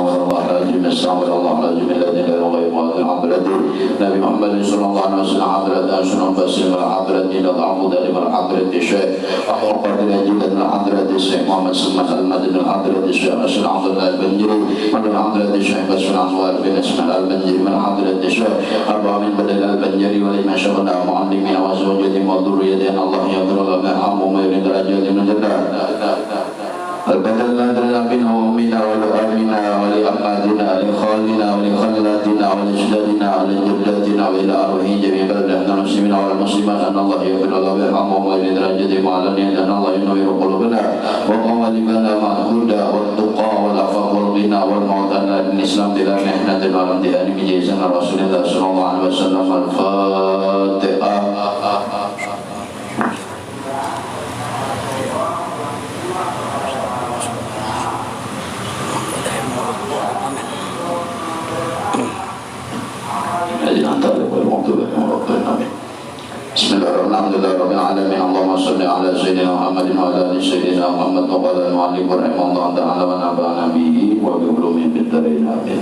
Astagfirullah Al-Azim Alladhi la ilaha illa hadrati Nabi Muhammad sallallahu alaihi wasallam hadrat Asnul Basim wal hadrati la ta'budu wal hadrati Syekh Ahmad Qadir Jilan hadrati Syekh Muhammad Sulman Al-Madin hadrati Syekh Asy Abdullah Al-Banjiri wal hadrati Syekh Basir Anwar bin Ismail Al-Banjiri wal hadrati Syekh Arba min Badal Al-Banjiri wa liman syaghana mu'allimina wa zawjatin wa dhurriyyatin Allah yaghfir lana yarhamhum wa yurid darajatin min jannah البدل لنا منه ومنا ولأمنا ولأماتنا ولخالنا ولخلاتنا ولجدادنا ولجداتنا وإلى أرواح جميع بلدنا المسلمين والمسلمات أن الله يغفر لنا ويرحمهم ويزيد درجاتهم وعلانية أن الله ينور قلوبنا وقوالبنا مع الهدى والتقى والعفاف والغنى والموت أن الإسلام بلا محنة ولم تأن بجيزنا رسول الله صلى الله عليه وسلم الفاتحة. Bismillahirrahmanirrahim. Allahumma salli ala sayyidina Muhammadin wa ala ali sayyidina Muhammad wa qala al-mu'allim rahimahullah ta'ala wa nafa'ana bihi wa bi ulumi fid dharain amin.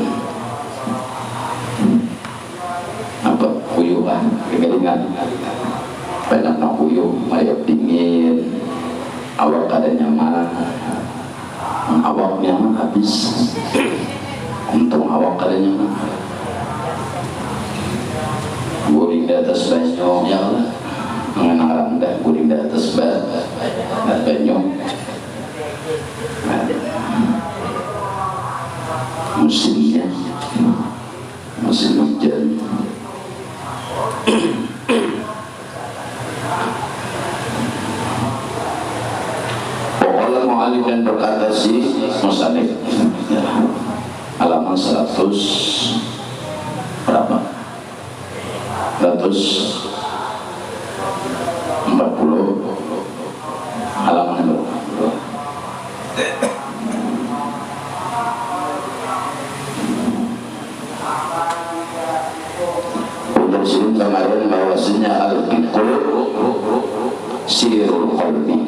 Apa kuyuhan kegelingan banyak nak kuyuh mayat dingin awak kada nyaman awaknya habis untung awak kada nyaman guring di atas banyu ya Allah mengenal dah guring di atas banyu musimnya musim hujan Pokoknya mu'alif dan berkata si Musanif halaman 100 berapa? 140 halaman berapa? Udah sini kemarin bahwasanya al-fiqh sirul qalbi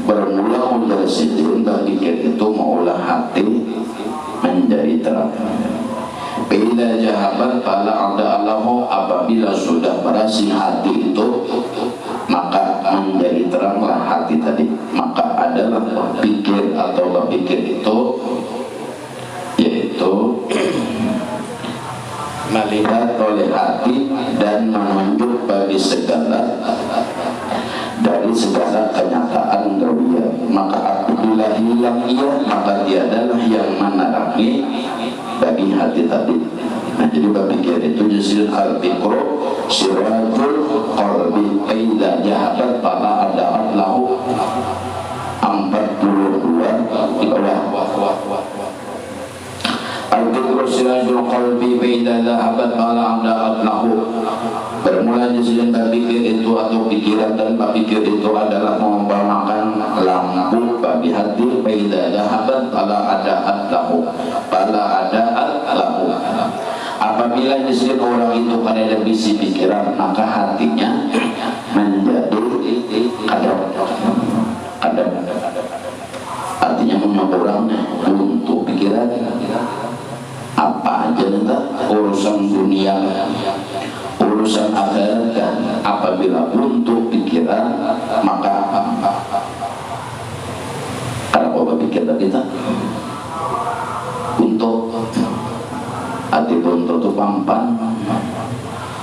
bermula dari situ berpikir itu maulah hati menjadi terang. Bila jahabat pala ada Allahu apabila sudah berhasil hati itu maka menjadi teranglah hati tadi. Maka adalah berpikir atau berpikir itu yaitu melihat oleh hati dan menunjuk bagi segala dari segala kenyataan dunia. Maka apabila hilang ia maka tiadalah yang menerangi bagi hati tadi. Nah jadi berpikir itu jazil al-fiqru sirajul qalbi ila jahabat pala adaat lahu 42 di bawah al-fiqru sirajul qalbi ila jahabat pala adaat lahu. Bermula jazil berpikir itu atau pikiran dan berpikir itu adalah mengumpamakan lampu bagi hati ila jahabat pala adaat lahu pala adaat lahu. Apabila jazil orang itu kada bisi pikiran maka hatinya menjadi kadang artinya orang untuk pikiran apa aja nanti urusan dunia urusan akhirat kan apabila untuk pikiran maka karena apa pikir kita untuk hati untuk pampan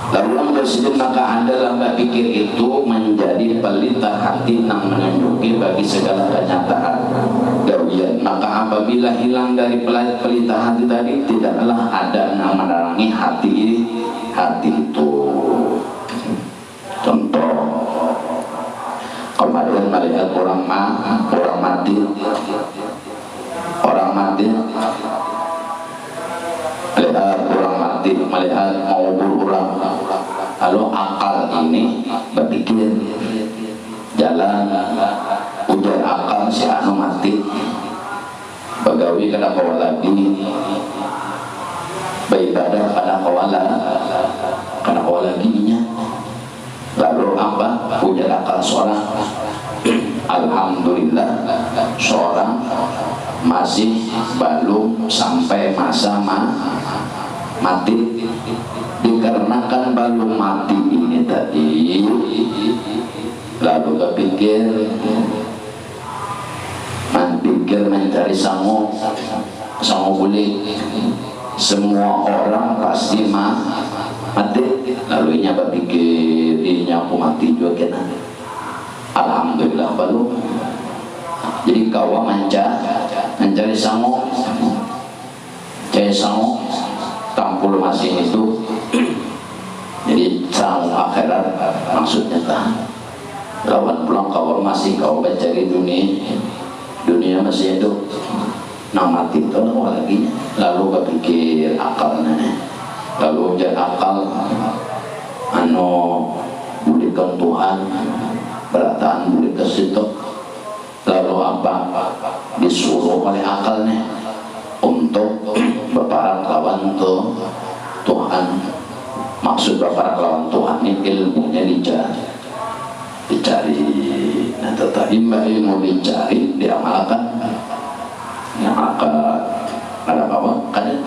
lalu yang bersidin maka adalah berpikir itu menjadi pelita hati yang menunjuki bagi segala kenyataan gawian. Maka apabila hilang dari pelita hati tadi tidaklah ada yang menerangi hati itu. Contoh kemarin melihat orang mati melihat orang mati melihat mau berurang lalu akal ini berpikir jalan ujar akal si anu mati bagawi kena kawa lagi beribadah kena kawa lagi nya lalu apa ujar akal seorang alhamdulillah seorang masih belum sampai masa mati. Dikarenakan belum mati ini tadi, lalu kepikir mencari sangu kulit. Semua orang pasti mati. Lalu inya berpikir inya aku mati juga kena. Alhamdulillah belum. Jadi kau mencari sangu, tampul masih itu. Jadi sangu akhirat maksudnya lawan pulang kau masih kau mencari dunia masih hidup. Mati itu lagi. Lalu kepikir akalnya, lalu jadi akal bulikan Tuhan berataan bulik ke situ. Lalu apa disuruh oleh akalnya untuk berperang lawan Tuhan. Maksud berperang lawan Tuhan ini ilmunya dicari. Nah tetapi ilmu dicari diamalkan. Yang akal ada apa? Ada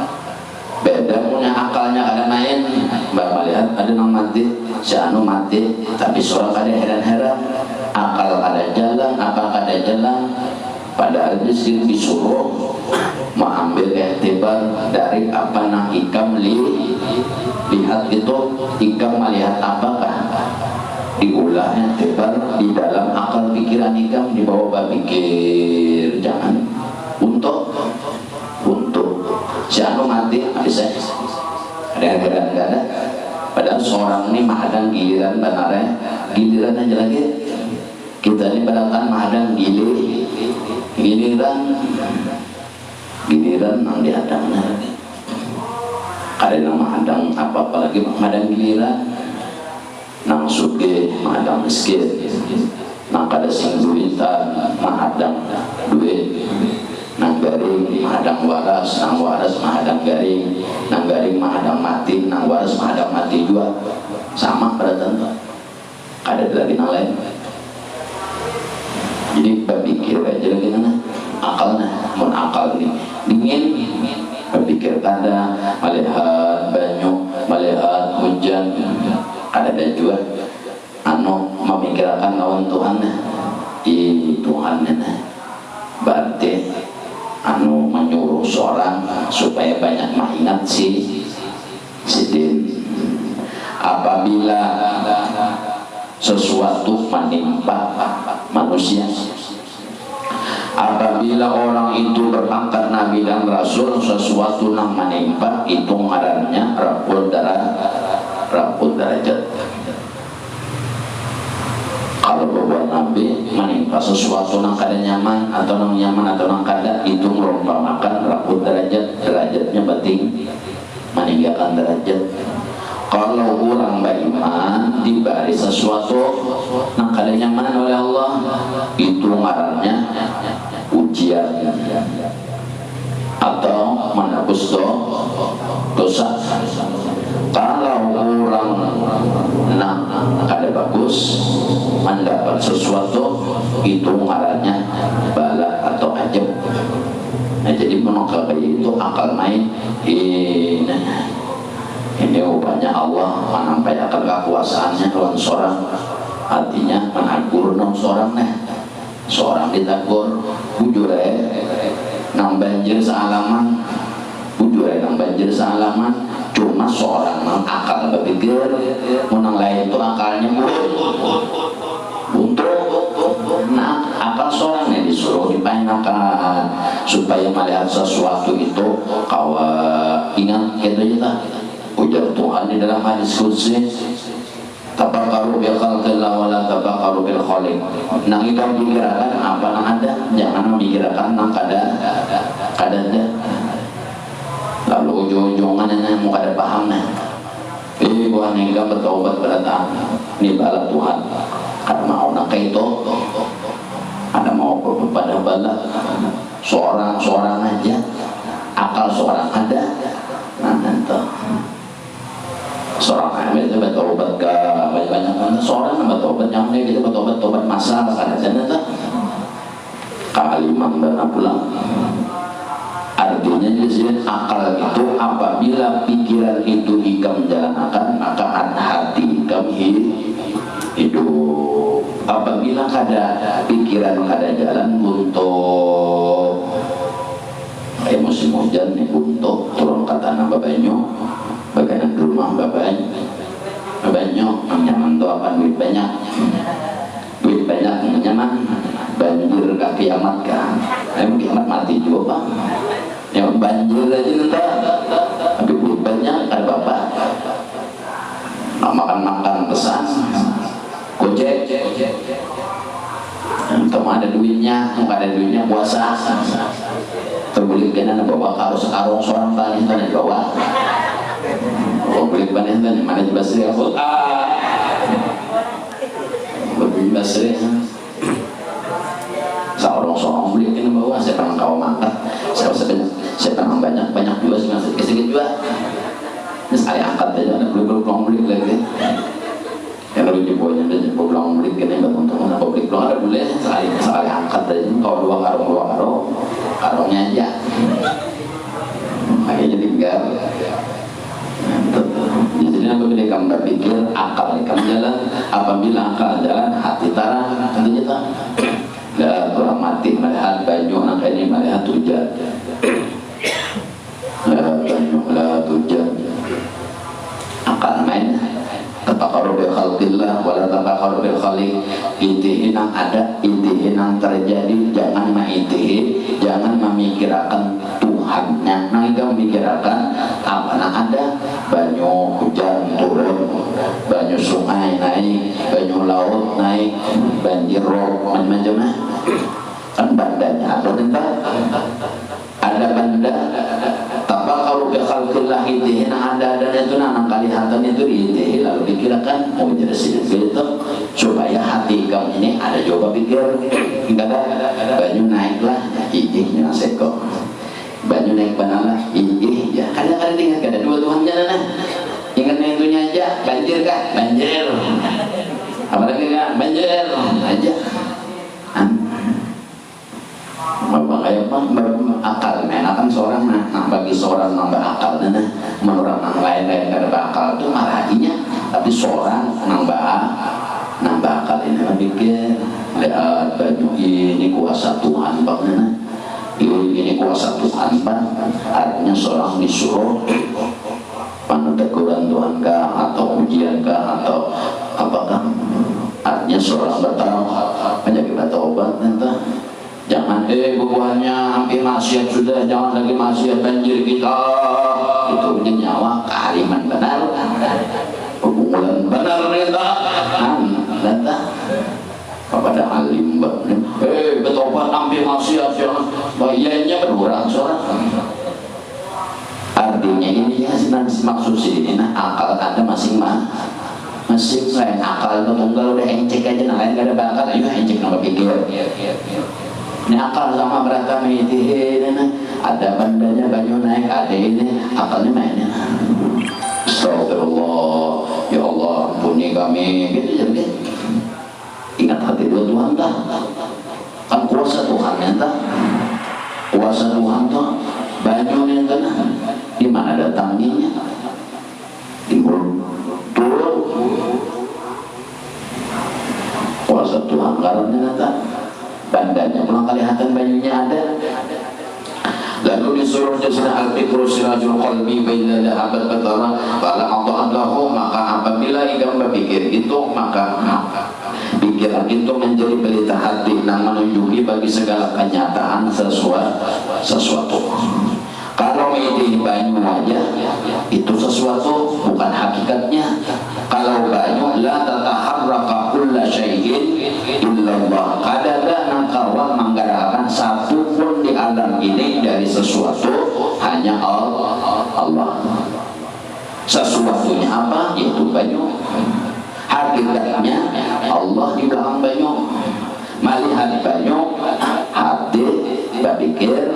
beda punya akalnya ada main. Mbak lihat ada yang mati, si anu mati, tapi seorang ada heran-heran. Akal ada jalan, padahal disuruh mengambil iktibar dari apa yang ikam lihat itu. Ikam melihat apakah diulah iktibar di dalam akal pikiran ikam, dibawa berpikir jangan untuk si anu mati bisa ada yang heran-heran. Padahal seorang ini mahadang giliran giliran aja lagi. Kita ini barangkan mahadang giliran yang dihadangnya lagi. Ada yang mahadang apa lagi mahadang giliran. Nang suge mahadang miskin. Nang kada sing duitan mahadang duit. Nang garing mahadang waras, nang waras mahadang garing, nang garing mahadang mati, nang waras mahadang mati juga. Sama pada tentu. Ada lagi yang lain. Jadi berpikir aja lagi mana akalnya, mun akal ini dingin, berpikir kada melihat banyu, melihat hujan, ada juga memikirkan lawan Tuhan. Tuhan berarti menyuruh seorang supaya banyak mengingat si din. Apabila sesuatu menimpa manusia, apabila orang itu berpangkat nabi dan rasul, sesuatu yang menimpa itu ngarannya rapul derajat. Kalau berbuat nabi menimpa sesuatu yang kada nyaman atau yang kada, itu merupakan rapul derajatnya penting, meninggalkan derajat. Kalau orang beriman diberi sesuatu yang kada nyaman oleh Allah, itu ngarannya ujian atau menebus dosa. Kalau orang kada bagus mendapat sesuatu, itu ngarannya bala atau ajab. Nah, jadi menolak itu akal main. Ini upahnya Allah menampakkan kekuasaannya lawan seorang. Artinya menakur seorang ditakur bujur nang banjir sealaman, cuma seorang nang akal berpikir menang lain itu akalnya buntu. Nah, akal seorang yang disuruh dipainakan supaya melihat sesuatu itu kau ingat gitu ya. Ujar Tuhan di dalam hadis qudsi, tafakkaru bil khalqillah wa la tafakkaru bil khaliq. Nang ikam pikirkan apa nang ada, jangan memikirkan nang kada ada. Lalu ujung-ujungannya mau kada paham nah. Buah nikah bertobat berdatang ini bala Tuhan. Kada mau nak itu, ada mau pada bala seorang aja, akal seorang ada. Nah nanti seorang hamil itu bertobat ke banyak-banyak mana seorang bertobat yang ini kita bertobat masalah kan ada nanti kealiman dan pulang Artinya disini akal itu apabila pikiran itu ikam jalankan, maka hati ikam hidup. Apabila kada pikiran kada jalan untuk kayak musim hujan nih, untuk turun ke tanah babanyo, bagian rumah babanyo nyaman tuh apa, duit banyak nyaman, banjir gak kiamat kan, emang kiamat mati juga Pak. Yang banjir aja nanti, tapi duit banyak ada bapak, nggak makan pesan, gojek, entah ada duitnya, nggak ada duitnya puasa, terbeli kena bawa karung seorang paling tanah di bawah, beli panen tanah mana juga sih aku lebih basri, seorang beli kena bawah, saya pernah kau makan, saya pernah banyak juga sedikit juga, ini sekali angkat aja, ada beli lagi. Yang lebih dibuatnya dan pulang beli kena bangun beli pulang ada boleh sekali angkat aja, kalau dua karungnya aja, akhirnya tinggal. Jadi apabila kamu berpikir, akal kamu jalan. Apabila akal jalan, hati tarang. Tentunya tak. Dah orang mati melihat baju anak ini melihat hujan. Melihat hujan. Akal main. Tataqarrub bil khalqillah wala tataqarrub bil khaliq. Intihi nang ada, intihi nang terjadi. Jangan maitihi, jangan memikirkan Tuhannya. Nah kita memikirkan apa yang ada, banyu hujan turun, banyu sungai naik, banyu laut naik, banjir rob, macam-macam kan bandanya ada entah ada banda. Tapi kalau kekhalqillah intihi ada dan itu nang kalihatan itu intihi, lalu dikirakan mau jadi gitu supaya hati kamu ini ada coba pikir enggak ada banyu naiklah ijihnya seko, banyu naik banala ijih ya, kadang-kadang ingat ada dua Tuhan jalan ingat yang itunya aja, banjir kah? Banjir apalagi kan? Banjir aja akal menakan seorang bagi seorang nambah akal menurut orang lain kada bakal itu marahinya, tapi seorang nambah akal ini pikir lihat banyu ini kuasa Tuhan Pak ini kuasa Tuhan Pak, artinya seorang disuruh teguran Tuhan kah atau ujian kah atau apakah, artinya seorang bertaruh penyakit atau obat entah. Jangan buahnya hampir maksiat sudah, jangan lagi maksiat banjir kita. Itu nyawa kaliman benar, pergumulan benar kita. Nanta kepada alim betobat hampir maksiat jangan bayarnya berkurang seorang. Artinya ini ya maksud sini akal Anda masing-masing lain akal tunggal udah encek aja, nah lain gak ada bakal, ayo encek nama pikir. Ini akal sama berata mitihin, ada bandanya banyu naik, ada ini akalnya mainnya. Astagfirullah, ya Allah ampuni kami, gitu jadi. Ingat hati dua Tuhan dah, kan kuasa Tuhan entah, kuasa Tuhan tuh banyu yang kena, di mana datangnya? Timbul turun, kuasa Tuhan karena datang. Bandanya pulang kelihatan banyunya ada. Lalu disuruh jasna al-fikru sirajul qalbi baina dhahabat batara fala adallahu, maka apabila ikam berpikir itu maka pikiran itu menjadi pelita hati dan menunjuki bagi segala kenyataan sesuatu. Kalau itu banyu aja itu sesuatu bukan hakikatnya. Kalau banyu la tataharraka kulla syai'in illallah, kadada nakawa menggerakkan satu pun di alam ini dari sesuatu hanya Allah. Sesuatunya apa? Yaitu banyu. Hakikatnya Allah di belakang banyu. Melihat banyu hati berpikir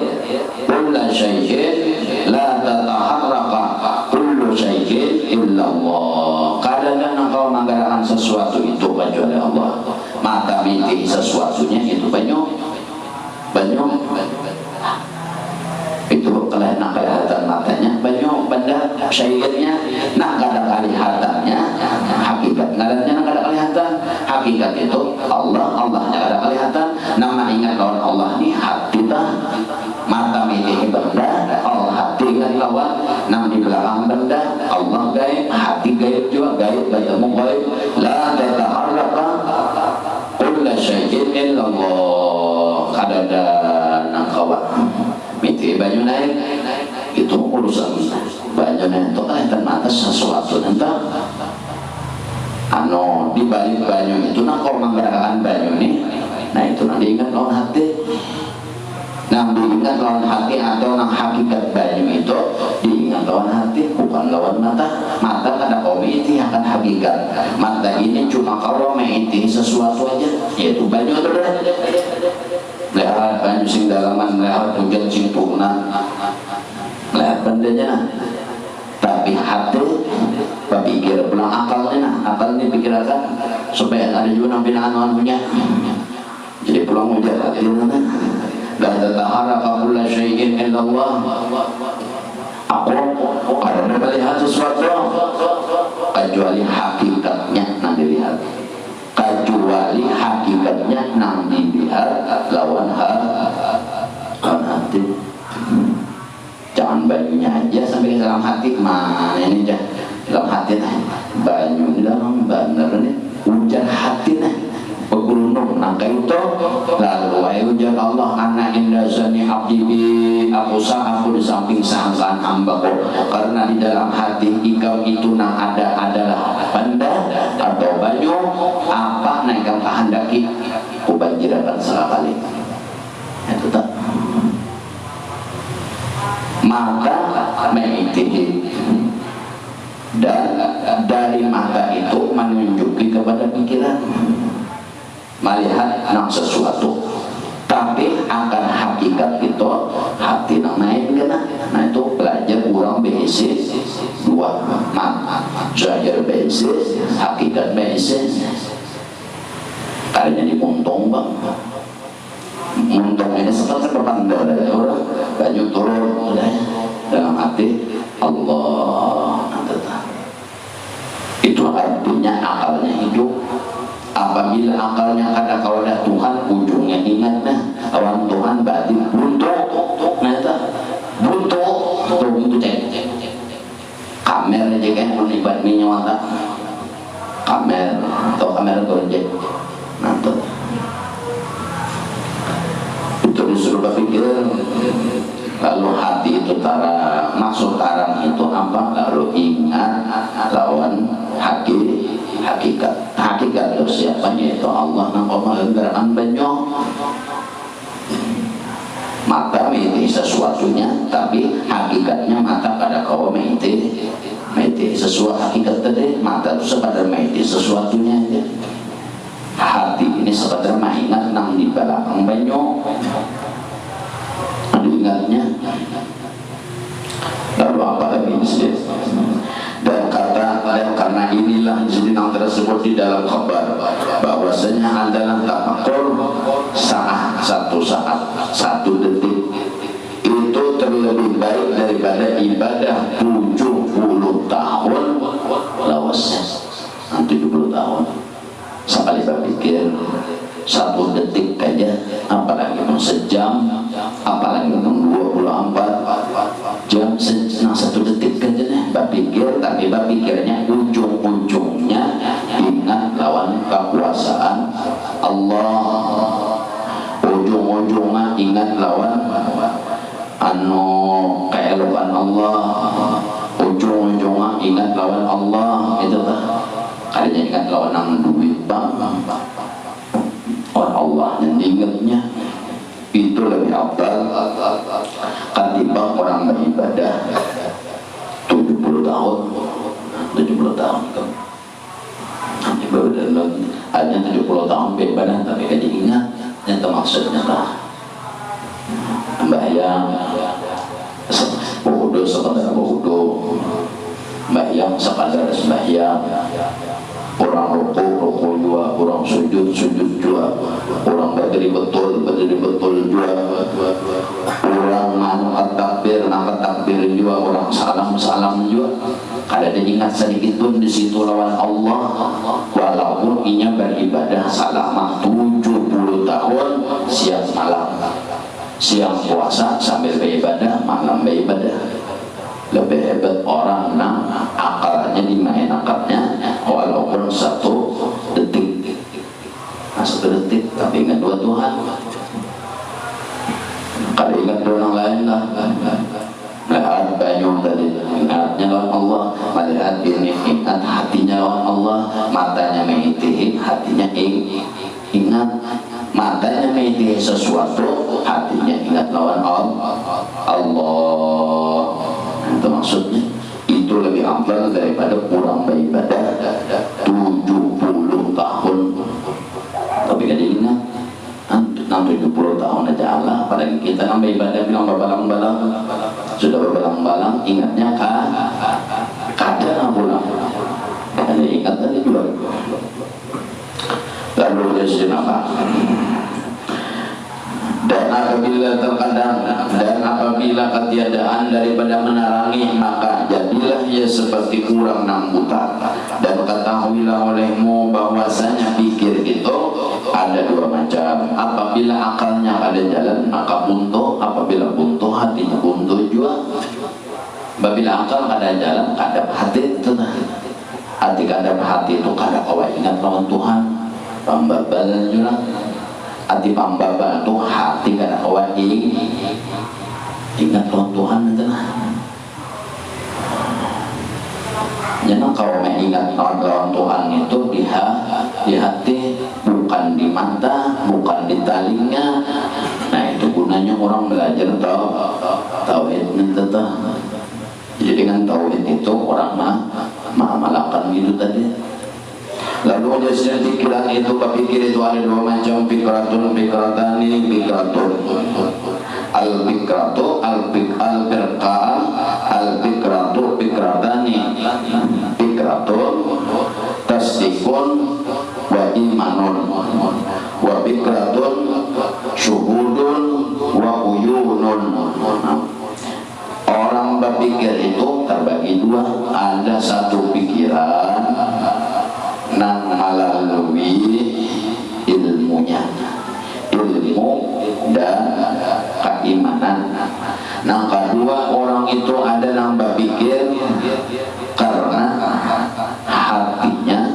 kulla syai'in la tataharraka kullu syai'in illallah, kadang-kadang engkau menggerakkan sesuatu itu kecuali Allah. Mata mimpi sesuatunya itu banyu itu syai'nya nah kada kelihatannya hakikat ngarannya nah kada kelihatan hakikat itu Allah kada kelihatan nama ingat lawan Allah ni hati tah mata milih benda Allah hati ingat lawan nam di belakang benda Allah gaib hati gaib juga gaib ilmu gaib la tataharraka kulla syai'in illallah kadada nang kawan miti banyu naik itu urusan banyu naik itu kelihatan mata sesuatu entah anu di balik banyu itu nah kalau menggerakkan banyu ini nah itu nanti ingat lawan hati nah diingat lawan hati atau nang hakikat banyu itu diingat lawan hati bukan lawan mata kada komiti akan hakikat mata ini cuma kalau mengiti sesuatu aja yaitu banyu itu lihat banyu sing dalaman lihat hujan sing purna lihat bandanya tapi hati berpikir pulang akalnya akal ini pikirkan supaya ada juga nampil anu-anunya jadi pulang hujan hati la tataharraka kulla syai'in illallah aku karena melihat sesuatu kecuali hakikatnya nang dilihat kecuali hakikatnya nang dilihat lawan hati jangan banyunya aja sampai ke dalam hati mana ini aja dalam hati nah banyu dalam bener nih hujan hati nah pegulung nangka itu lalu wahai ujar Allah anak indah zani abdi aku di samping sangkaan hambaku karena di dalam hati engkau itu nang adalah benda atau banyu apa yang engkau kehendaki ku banjirakan sekali itu tak maka mengikuti dan dari mata itu menunjuki kepada pikiran melihat nang sesuatu tapi akan hakikat itu hati nang naik nah itu belajar kurang BC 2 belajar BC hakikat BC kalinya dimuntung bang muntung ini seperti berpandang dari orang banyu turun dalam hati Allah itu artinya akalnya hidup apabila akalnya kada kawadah Tuhan ujungnya ingat nah awan Tuhan berarti buntuk nah itu buntuk itu cek kamer aja kan melibat minyak tak kamer atau kamera kerja nah itu disuruh berpikir lalu hati itu tara maksud tarang itu apa lalu ingat lawan hakikat itu siapanya itu Allah nang menggerakkan banyu mata mengiti sesuatunya tapi hakikatnya mata pada kau mengiti sesuatu hakikat tadi mata itu sekadar mengiti sesuatunya aja hati ini sekadar mengingat nang di belakang banyu ingatnya lalu apa lagi dan karena inilah jenang tersebut di dalam kabar bahwasanya adalah tafakur satu detik itu terlebih baik daripada ibadah 70 tahun lawasnya 70 tahun sekali berpikir satu detik aja apalagi sejam apalagi 24 jam satu detik aja nih berpikir tapi berpikirnya ujung-ujungnya ingat lawan kekuasaan Allah ujung-ujungnya ingat lawan anu keelokan Allah ujung-ujungnya ingat lawan Allah itu lah kayaknya ingat lawan nang duit bang orang Allah yang diingatnya itu lebih afdal ketimbang orang beribadah 70 tahun kan ibadah hanya 70 tahun beribadah tapi kan diingat yang termaksudnya lah sembahyang wudu sekadar wudu sembahyang sekadar sembahyang orang rukuk juga, orang sujud juga, orang berdiri betul juga, orang angkat takbir juga, orang salam juga. Kada ada ingat sedikit pun di situ lawan Allah, walaupun inya beribadah selama 70 tahun siang malam, siang puasa sambil beribadah, malam beribadah. Lebih hebat orang yang akalnya dimain akalnya walaupun 1 detik, 1 detik tapi ingat dua Tuhan. Kada ingat orang lain lah. Melihat banyu tadi, ingatnya lawan Allah. Melihat ini, ingat hatinya lawan Allah. Matanya mengintih, hatinya ingat. Matanya mengintih sesuatu, hatinya ingat lawan Allah. Itu maksudnya. Itu lebih afdal daripada kurang beribadah 70 tahun. Tapi kada ingat 70 tahun aja Allah, padahal kita nambah ibadah bilang berbalang-balang, sudah berbalang-balang, ingatnya kadang pulang, hanya ingat tadi juga. Lalu dia apa? Dan apabila ketiadaan daripada menerangi, maka jadilah ia seperti kurang nang buta. Dan ketahuilah olehmu bahwasanya pikir itu ada 2 macam. Apabila akalnya ada jalan, maka buntu. Apabila buntu, hatinya buntu juga. Apabila akal ada jalan, kada hati itu. Hati kada hati itu kada kawa ingat lawan Tuhan. Pambabalan juga. Hati pambaba itu hati kada kawa ingat lawan Tuhan itu. Jangan kau mengingat lawan Tuhan itu di hati, bukan di mata, bukan di telinga. Nah itu gunanya orang belajar tauhid itu. Jadi dengan tauhid itu orang mengamalkan gitu tadi. Lalu jasnya pikiran itu, kepikir itu ada 2 macam, fikratun fikratani, fikratun al-fikratu al-firqaan, al-fikratu fikratani. Fikratun tasdikun wa imanun, wa fikratun syuhudun wa uyunun. Orang berpikir itu terbagi 2. Ada 1 pikiran nang melalui ilmunya, ilmu dan keimanan. Nah kedua, orang itu ada yang berpikir karena hatinya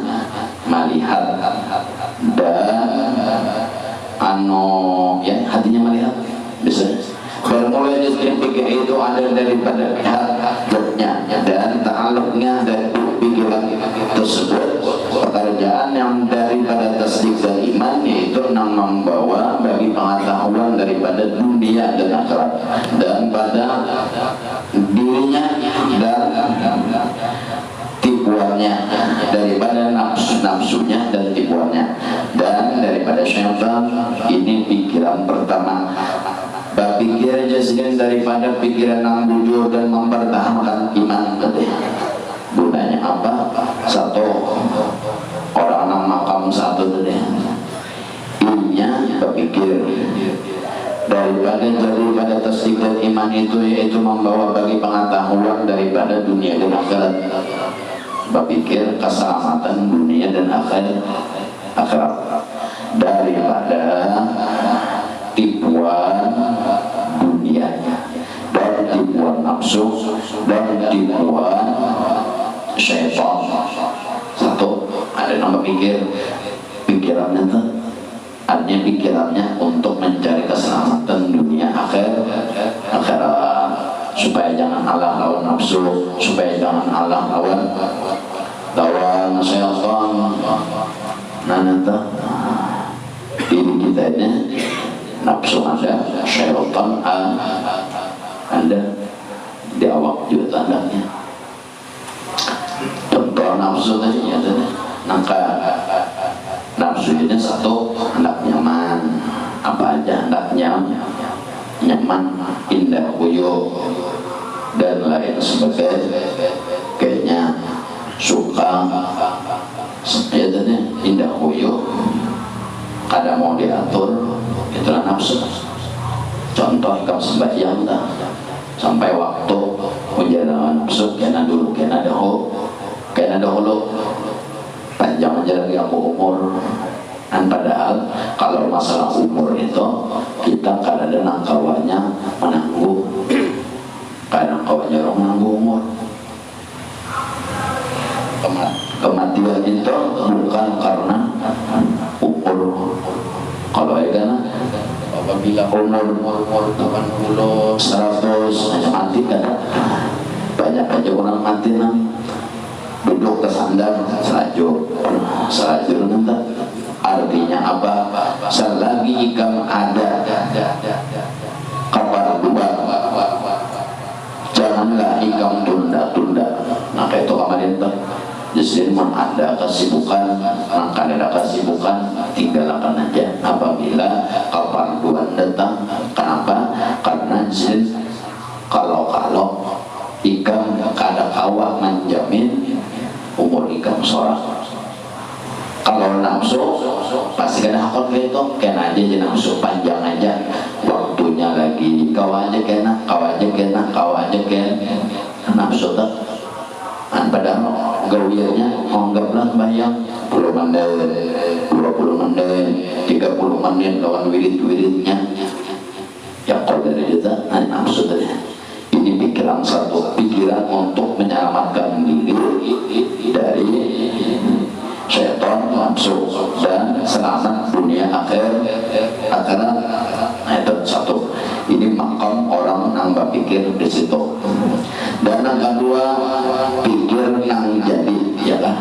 melihat dan hatinya melihat. Bisa bermulai dari pikir itu ada daripada hatinya dan ta'alluqnya dari pikiran tersebut. Pekerjaan yang daripada tasdik dan iman, yaitu yang membawa bagi pengetahuan daripada dunia dan akhirat, dan pada dirinya dan tipuannya, daripada nafsunya dan tipuannya, dan daripada syaitan. Ini pikiran pertama. Berpikir jasden daripada pikiran yang bujur dan mempertahankan iman. Gunanya apa? 1, orang yang makam 1 tadi, inya berpikir daripada tasdik dan iman itu, yaitu membawa bagi pengetahuan daripada dunia dan akhirat. Berpikir keselamatan dunia dan akhirat daripada tipuan dunia dan tipuan nafsu dan tipuan syaitan. 1, ada nama pikirannya tuh, artinya pikirannya untuk mencari keselamatan dunia akhirat, supaya jangan Allah lawan nafsu, supaya jangan Allah lawan syaitan. Nanti ini kita ini nafsu ada, syaitan ada, di awak juga tandanya. Contoh nafsu tadi ya, nafsu ini 1, hendak nyaman. Apa aja hendaknya nyaman, indah, kuyup dan lain sebagainya, suka indah kuyuh, kada mau diatur, itulah nafsu. Contoh ikam sembahyang dah, sampai waktu menjalankan nafsu kena dulu, kena dahulu, panjang aja lagi aku umur. Dan padahal kalau masalah umur itu kita kadang ada nangkawanya menangguh, kadang kawannya orang menangguh umur. Kematian itu bukan karena umur. Kalau kan apabila umur 80, 100 hanya mati kan, banyak aja orang mati nang duduk tersandar selajur nanti. Artinya apa? Selagi ikam ada kabar dua, janganlah ikam tunda-tunda. Nah itu kemarin tuh justru ada kesibukan, maka ada kesibukan tinggalkan aja apabila kabar dua datang. Kenapa? Karena jin kalau ikam kada kawah menjamin umur ikam seorang. Kalau nafsu pasti kena hakot itu, kena aja nafsu panjang aja, waktunya lagi kau aja kena nafsu tak. Padahal gawirnya anggaplah bayang 10 menit, 20 menit, 30 menit lawan wirid-wiridnya. Ya kau dari kita nafsu tadi. Ini pikiran untuk menyelamatkan diri dari syaitan, nafsu, dan selamat dunia akhirat. Nah itu satu. Ini makam orang yang berpikir di situ. Dan yang kedua, pikir yang jadi ialah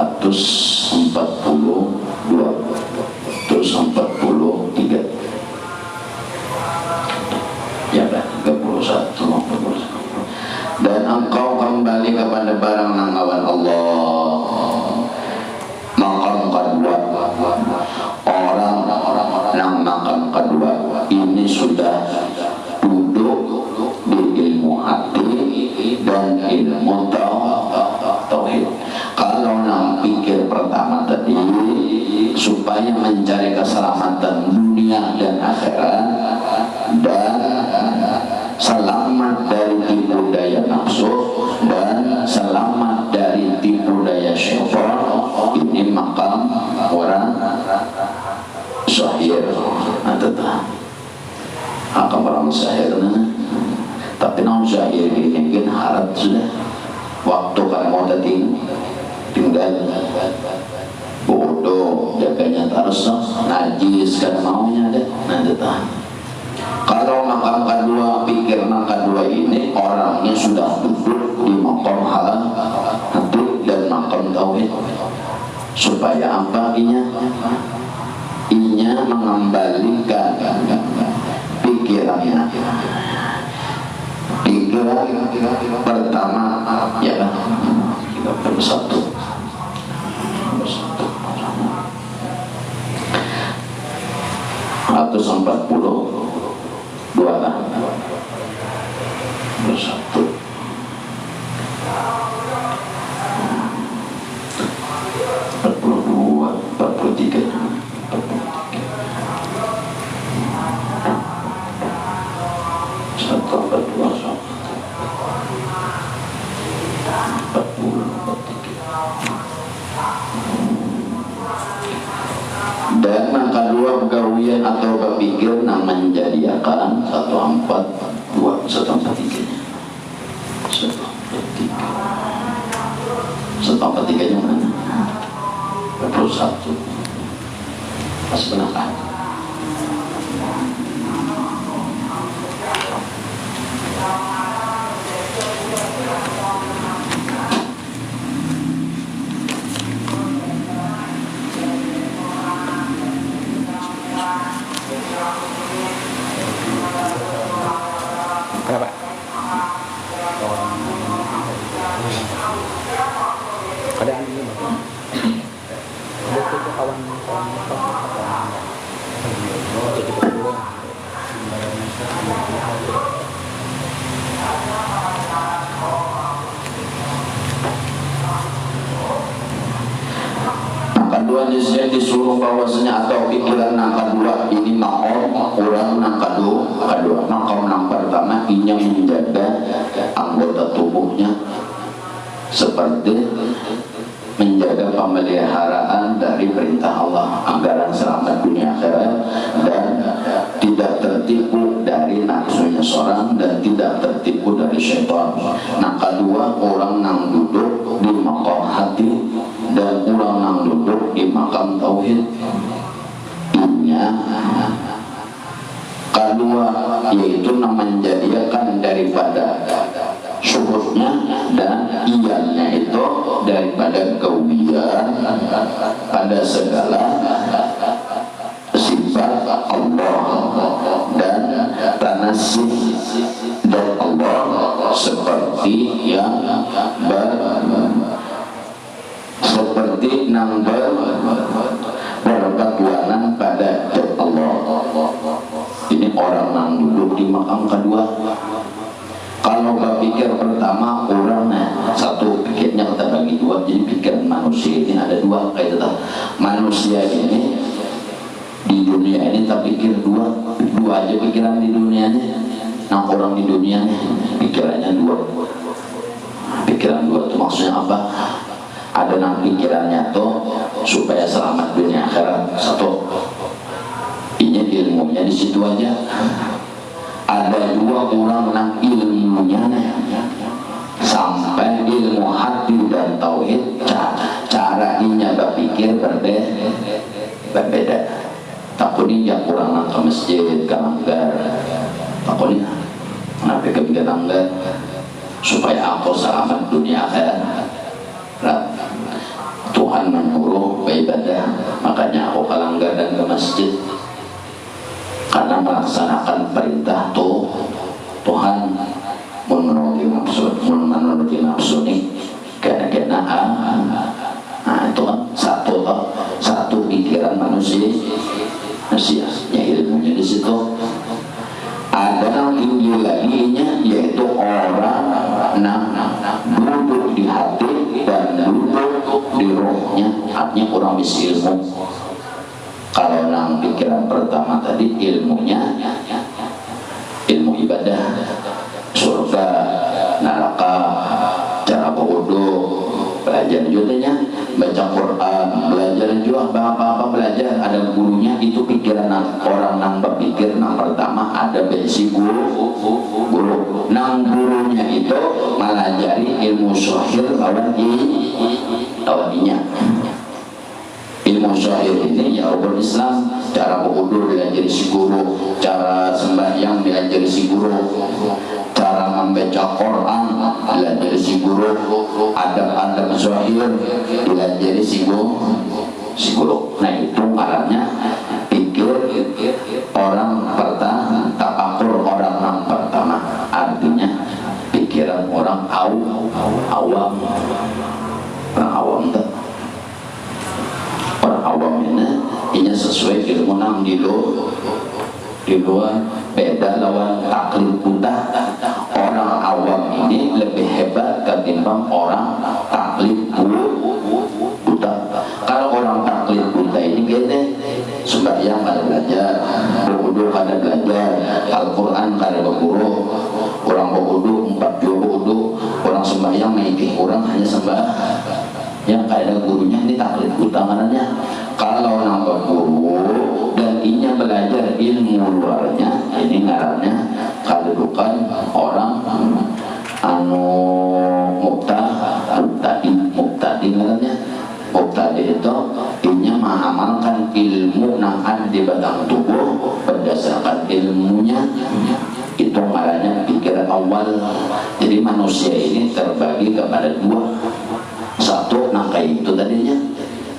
143. Ya kan, 31. Dan engkau kembali kepada barang nanggawan Allah. Makam kedua, orang yang makam kedua ini sudah duduk di ilmu hati dan ilmu tauhid. Kalau yang pikir pertama tadi supaya mencari keselamatan dunia dan akhirat dan selamat dari tipu daya nafsu dan selamat dari tipu daya syaitan, ini makam orang syahir atau makam orang syahir. Tapi non syahir ini mungkin harap sudah waktu kan mau tinggal bodoh jaganya terus najis kan maunya deh nanti tahan. Kalau makam kedua, pikir makam kedua ini orangnya sudah duduk di makam hati dan makam tauhid. Supaya apa inya mengembalikan pikirannya. Pikiran pertama ya kan kita bersatu. 142 lah bersatu. 42, 43. Dan yang kedua pegawian atau berpikir yang menjadikan 142, 143 nya mana? 21 pas benarkah? Kenapa? Ada ini Bang. Ada tuh kawan jadi berdua. Kedua di disuruh bahwasanya atau pikiran nang kedua ini makom orang nang kedua makom nang pertama ini menjaga anggota tubuhnya seperti menjaga pemeliharaan dari perintah Allah, anggaran selamat dunia akhirat, dan tidak tertipu dari nafsunya seorang dan tidak tertipu dari syaitan. Nah kedua, orang nang duduk di makam hati dan orang nang duduk di makam tauhid. Inya kedua yaitu menjadikan daripada syukurnya dan iannya itu daripada kewian pada segala sifat Allah dan tanasih dan Allah seperti yang seperti nang berketuhanan pada Allah. Ini orang nang duduk di makam kedua. Kalau berpikir pertama orang satu pikirnya kita bagi dua, jadi pikiran manusia ini ada dua kayak itu. Manusia ini di dunia ini tak pikir dua aja pikiran di dunianya. Nah orang di dunia pikirannya dua. Pikiran dua itu maksudnya apa? Ada nang pikirannya tuh supaya selamat dunia akhirat satu. Ini ilmunya di situ aja. Ada dua orang yang ilmunya sampai ilmu hati dan tauhid, cara inya berpikir berbeda. Takutnya kurang nang ke masjid, ke langgar. Takutnya kenapa ke langgar supaya aku selamat dunia akhirat. Tuhan menyuruh beribadah, makanya aku ke langgar dan ke masjid. Karena melaksanakan perintah Tuhan menuruti nafsu ini kena nah itu kan satu pikiran manusia ya ilmunya di situ. Ada yang tinggi lagi yaitu orang duduk di hati dan duduk di rohnya, artinya orang bisa ilmu. Kalau nang pikiran pertama tadi ilmunya ilmu ibadah, surga, neraka, cara berwudu, belajar juga baca Quran, belajar juga apa-apa belajar ada gurunya. Itu pikiran orang nang berpikir nang pertama ada basic guru. Nang gurunya itu malah jadi ilmu syahir lawan inya. Ilmu syahir ini ya rukun Islam, cara berwudu diajari si guru, cara sembahyang diajari si guru, cara membaca Quran diajari si guru, adab-adab syahir diajari si guru. Nah itu ngarannya pikir orang pertama, tafakur orang yang pertama, artinya pikiran orang awam. Orang awam tuh orang awam ini sesuai ilmu nang di luar beda lawan taklid buta. Orang awam ini lebih hebat ketimbang orang taklid buta. Kalau orang taklid buta ini gede, sembahyang kada belajar, berwudu kada belajar, Al-Quran kada berguru, orang berwudu 4 juz wudu, orang sembahyang naik orang hanya yang ada gurunya. Ini taklid buta mananya. Kalau nambah guru dan inya belajar ilmu luarnya, ini ngarannya kedudukan orang muktadi ngarannya. Muktadi itu inya mengamalkan ilmu nang ada di batang tubuh berdasarkan ilmunya. Itu ngarannya pikiran awal. Jadi manusia ini terbagi kepada dua. Satu nang kayak itu tadinya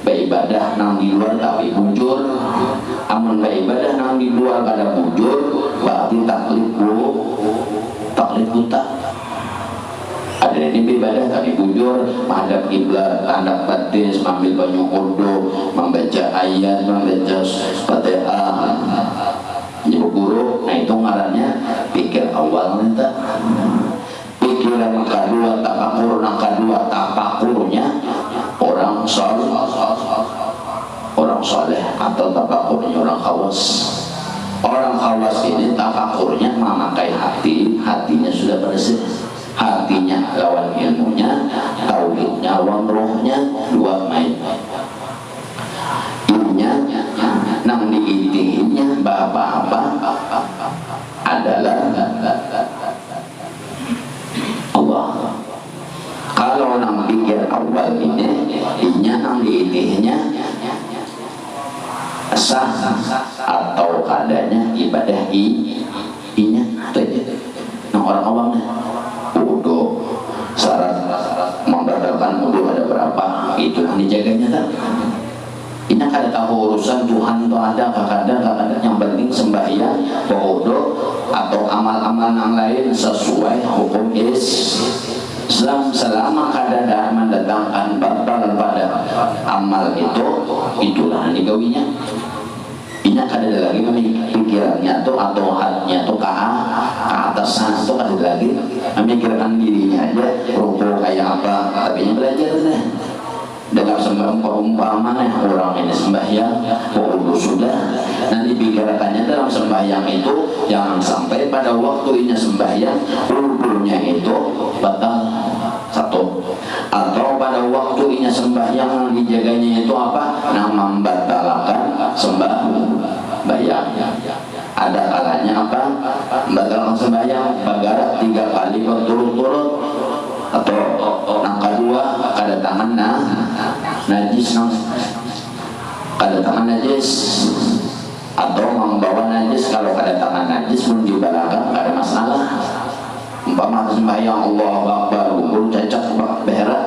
beribadah nang di luar tapi bujur. Amun beribadah nang di luar kada bujur berarti taklid buta. Ada ini beribadah tapi bujur, menghadap kiblat, hadap batis, mengambil banyu wudu, membaca ayat, membaca Fatihah, ibu guru. Nah itu ngarannya pikir awal nanti. Pikiran kedua tafakur, nang kedua tafakurnya orang atau tafakurnya orang khawas. Orang khawas ini tafakurnya memakai hati, hatinya sudah bersih, hatinya lawan ilmunya, tauhidnya lawan rohnya, dua main. Ininya nang diintinya apa-apa adalah Allah. Kalau nang pikir awal ini, inya nang diintinya sah atau kadanya ibadah inya nah orang awamnya wudu syarat membatalkan wudu ada berapa itu yang dijaganya tak ini kada tahu urusan Tuhan itu ada kakada yang penting sembahyang wudu atau amal-amal yang lain sesuai hukum Islam selama kada ada mendatangkan batal pada amal itu itulah digawinya. Ini kada ada lagi pikirannya tuh atau hatinya tuh ke atas sana tuh kada lagi memikirkan dirinya aja rukuk kayak apa tapi belajar deh dengan sembahyang perumpamaan orang ini sembahyang wudu sudah nanti pikirkannya dalam sembahyang itu jangan sampai pada waktunya sembahyang wudunya itu batal satu atau pada waktunya sembahyang dijaganya itu apa nah membatalkan sembahyang ada kalanya apa membatalkan sembahyang bagara 3 kali berturut-turut atau yang kedua kedatangan najis kedatangan najis atau membawa najis kalau kedatangan najis pun dibalakan ada masalah umpama sembahyang Allah Akbar guru cacak behera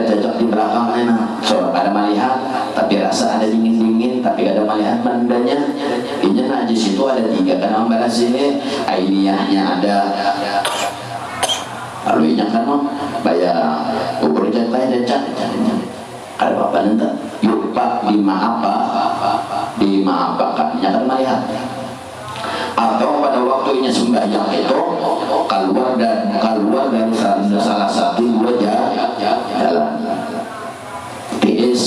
cacak di belakangnya so ada melihat tapi rasa ada dingin tapi ada melihat bandanya ini najis itu ada 3 karena membalas ini ainiyahnya ada lalu ingat kan bayar ukur cacak ada apa nanti yupa dimaafkan kan melihat atau pada waktunya sembahyang itu keluar dari salah satu dua jalan tiis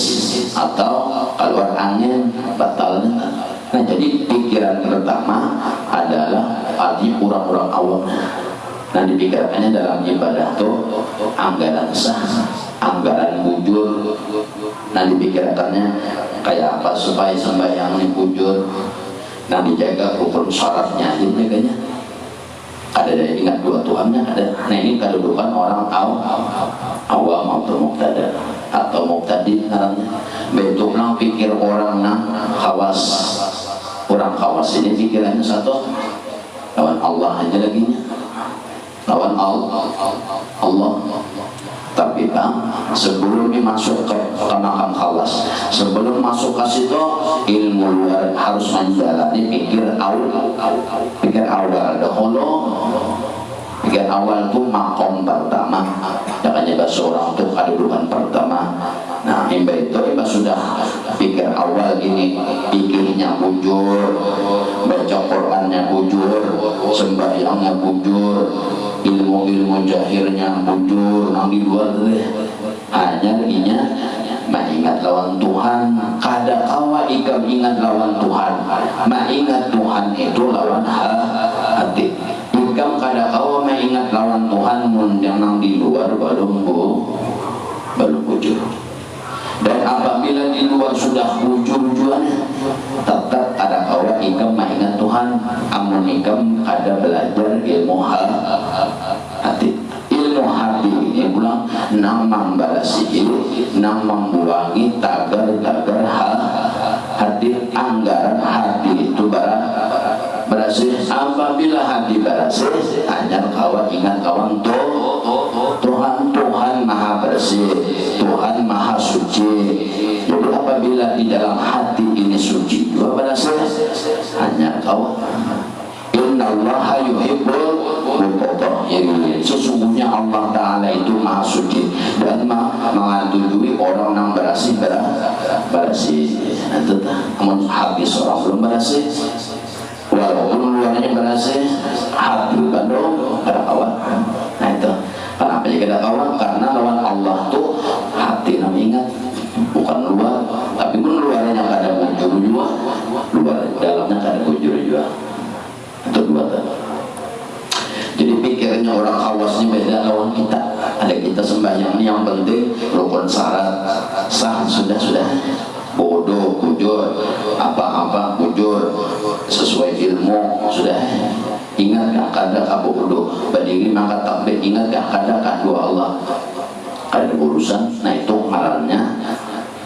atau keluar angin batal. Nah jadi pikiran pertama adalah arti orang-orang awam. Nah dipikirkannya dalam ibadah itu anggaran sah, anggaran bujur. Nah dipikirkannya kayak apa supaya sembahyang ini bujur. Nah dijaga rukun syaratnya dijaganya ada dari ingat dua Tuhannya ada. Nah ini kedudukan orang awam atau muqtada atau muqtadi namanya bentuk lang pikir orang khawas. Orang khawas ini pikirannya satu lawan Allah aja lagi lawan Allah. Tapi sebelum masuk ke makam khawas, sebelum masuk ke situ ilmu luar harus menjalani pikir awal dahulu. Pikir awal itu makom pertama, makanya bahasa orang itu kedudukan pertama. Nah imba itu sudah pikir awal ini pikirnya bujur, baca Qurannya bujur, sembahyangnya bujur, ilmu jahirnya bujur, nang di luar deh hanya inya mengingat lawan Tuhan. Kada kawa ikam ingat lawan Tuhan, mengingat Tuhan itu lawan hati. Ikam kada kawa mengingat lawan Tuhan mun yang nang di luar belum bujur. Dan apabila di luar sudah bujur-bujurannya tetap ada kawa ikam mengingat Tuhan, amun ikam kada belajar ilmu hati. Ilmu hati ini pulang nang membalasi nang membuangi tagar-tagar hati. Anggaran hati itu berasih. Apabila hati berasih hanya kawan ingat kawan Tuhan maha bersih, Tuhan maha suci. Jadi apabila di dalam hati ini suci juga berasih hanya kawan innallaha yuhibbul mutahhirin. Sesungguhnya Allah Ta'ala itu maha suci dan mengatujui orang yang bersih. Nanti namun hati seorang belum bersih, walaupun luarnya bersih, hati belum ada kawan. Nah itu kenapa jadi ada kawan? Karena lawan Allah tuh hati nam ingat bukan luar, tapi pun luarnya yang ada muncul luar dalamnya kan bujur juga itu dua tadi. Jadi pikirnya orang khawasnya beda lawan kita. Ada kita sembahyang ini yang penting rukun syarat sah sudah bodoh bujur apa bujur sesuai ilmu sudah. Ingat gak kada abu bodoh berdiri maka takbir, ingat gak kada kadu Allah ada urusan. Nah itu ngarannya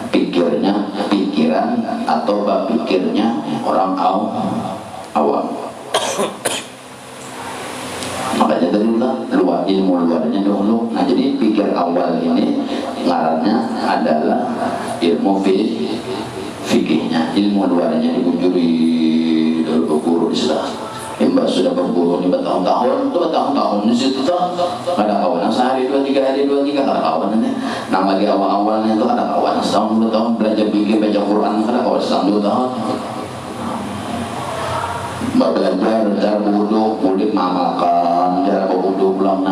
pikiran atau pikirnya orang awam. Makanya tadi luar ilmu luarnya dulu. Nah jadi pikir awal ini ngarannya adalah ilmu fikihnya. Ilmu luarnya dibujuri dari guru di sana. Mbak sudah berburu ini bertahun-tahun, di situ tuh ada kawan sehari 2-3 hari 2-3 ada kawan ini. Nah lagi awal-awalnya itu ada kawan setahun 2 tahun belajar bikin baca Quran ada kawan setahun 2 tahun. Mbak belajar cara berwudu, kulit mengamalkan cara berwudu pulang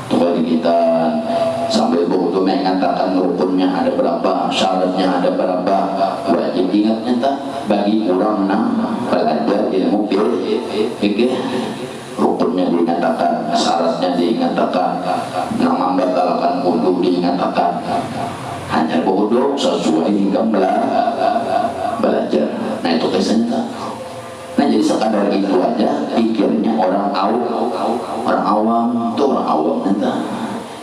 tunggu kita sambil berwudu mengatakan rukunnya ada berapa, syaratnya ada berapa, wajib ingatnya tak bagi orang belajar ilmu fikih rukunnya dinyatakan, syaratnya dinyatakan, nama membatalkan wudu dinyatakan, hanya berwudu sesuai hingga belajar. Nah itu kisahnya tak. Nah jadi sekadar itu aja pikirnya orang awam itu orang awam nanti.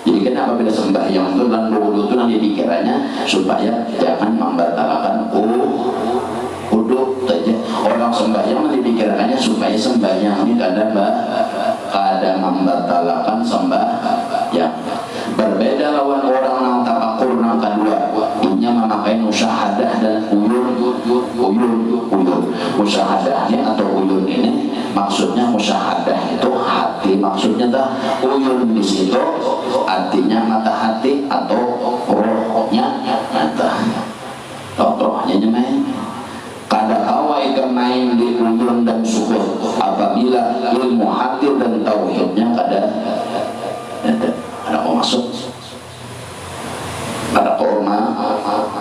Jadi kenapa bila sembahyang itu dan wudu itu nanti pikirannya supaya jangan membatalkan wudu saja. Orang sembahyang nanti pikirannya supaya sembahyang ini kada membatalkan sembahyang. Berbeda lawan orang yang tafakur yang kedua, ini memakai musyahadah dan uyun. Musyahadahnya atau uyun ini maksudnya musyahadah itu hati, maksudnya dah uyun di situ artinya mata hati atau rohnya mata. Rohnya main. Kada kawai main di uyun dan syukur apabila ilmu hati dan tauhidnya kada masuk. Ada korma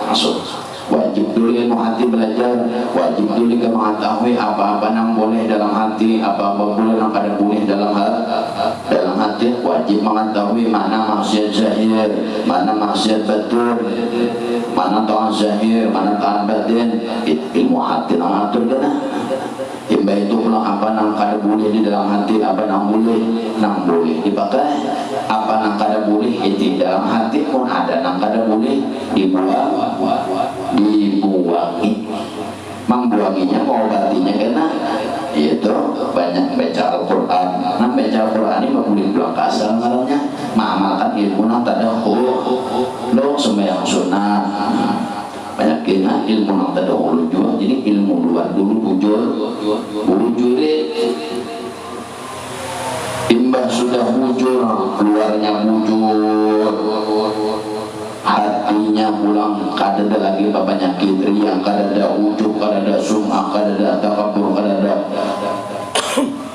masuk. Wajib dulu ilmu hati belajar, wajib dulu kita mengetahui apa-apa yang boleh dalam hati, apa-apa boleh yang kada boleh dalam hati. Wajib mengetahui mana maksiat zahir, mana maksiat batin, mana ta'an zahir, mana ta'an batin. Ilmu hati yang ngatur kan. Imba itu pulang apa yang kada boleh di dalam hati, apa yang boleh dipakai, apa yang kada boleh itu dalam hati pun ada yang kada boleh dibuangi. Membuanginya mengobatinya karena itu banyak baca Al-Quran. Nah baca Al-Quran ini boleh pulang ke asal malamnya mengamalkan ilmu yang tadahulu sembahyang sunnah. Banyak kena ilmu yang tadahulu juga. Jadi ilmu luar dulu bujur imbah sudah bujur keluarnya bujur hatinya pulang kada ada lagi penyakit riang, kada ada ujub, kada ada sum'ah, kada ada takabur, kada ada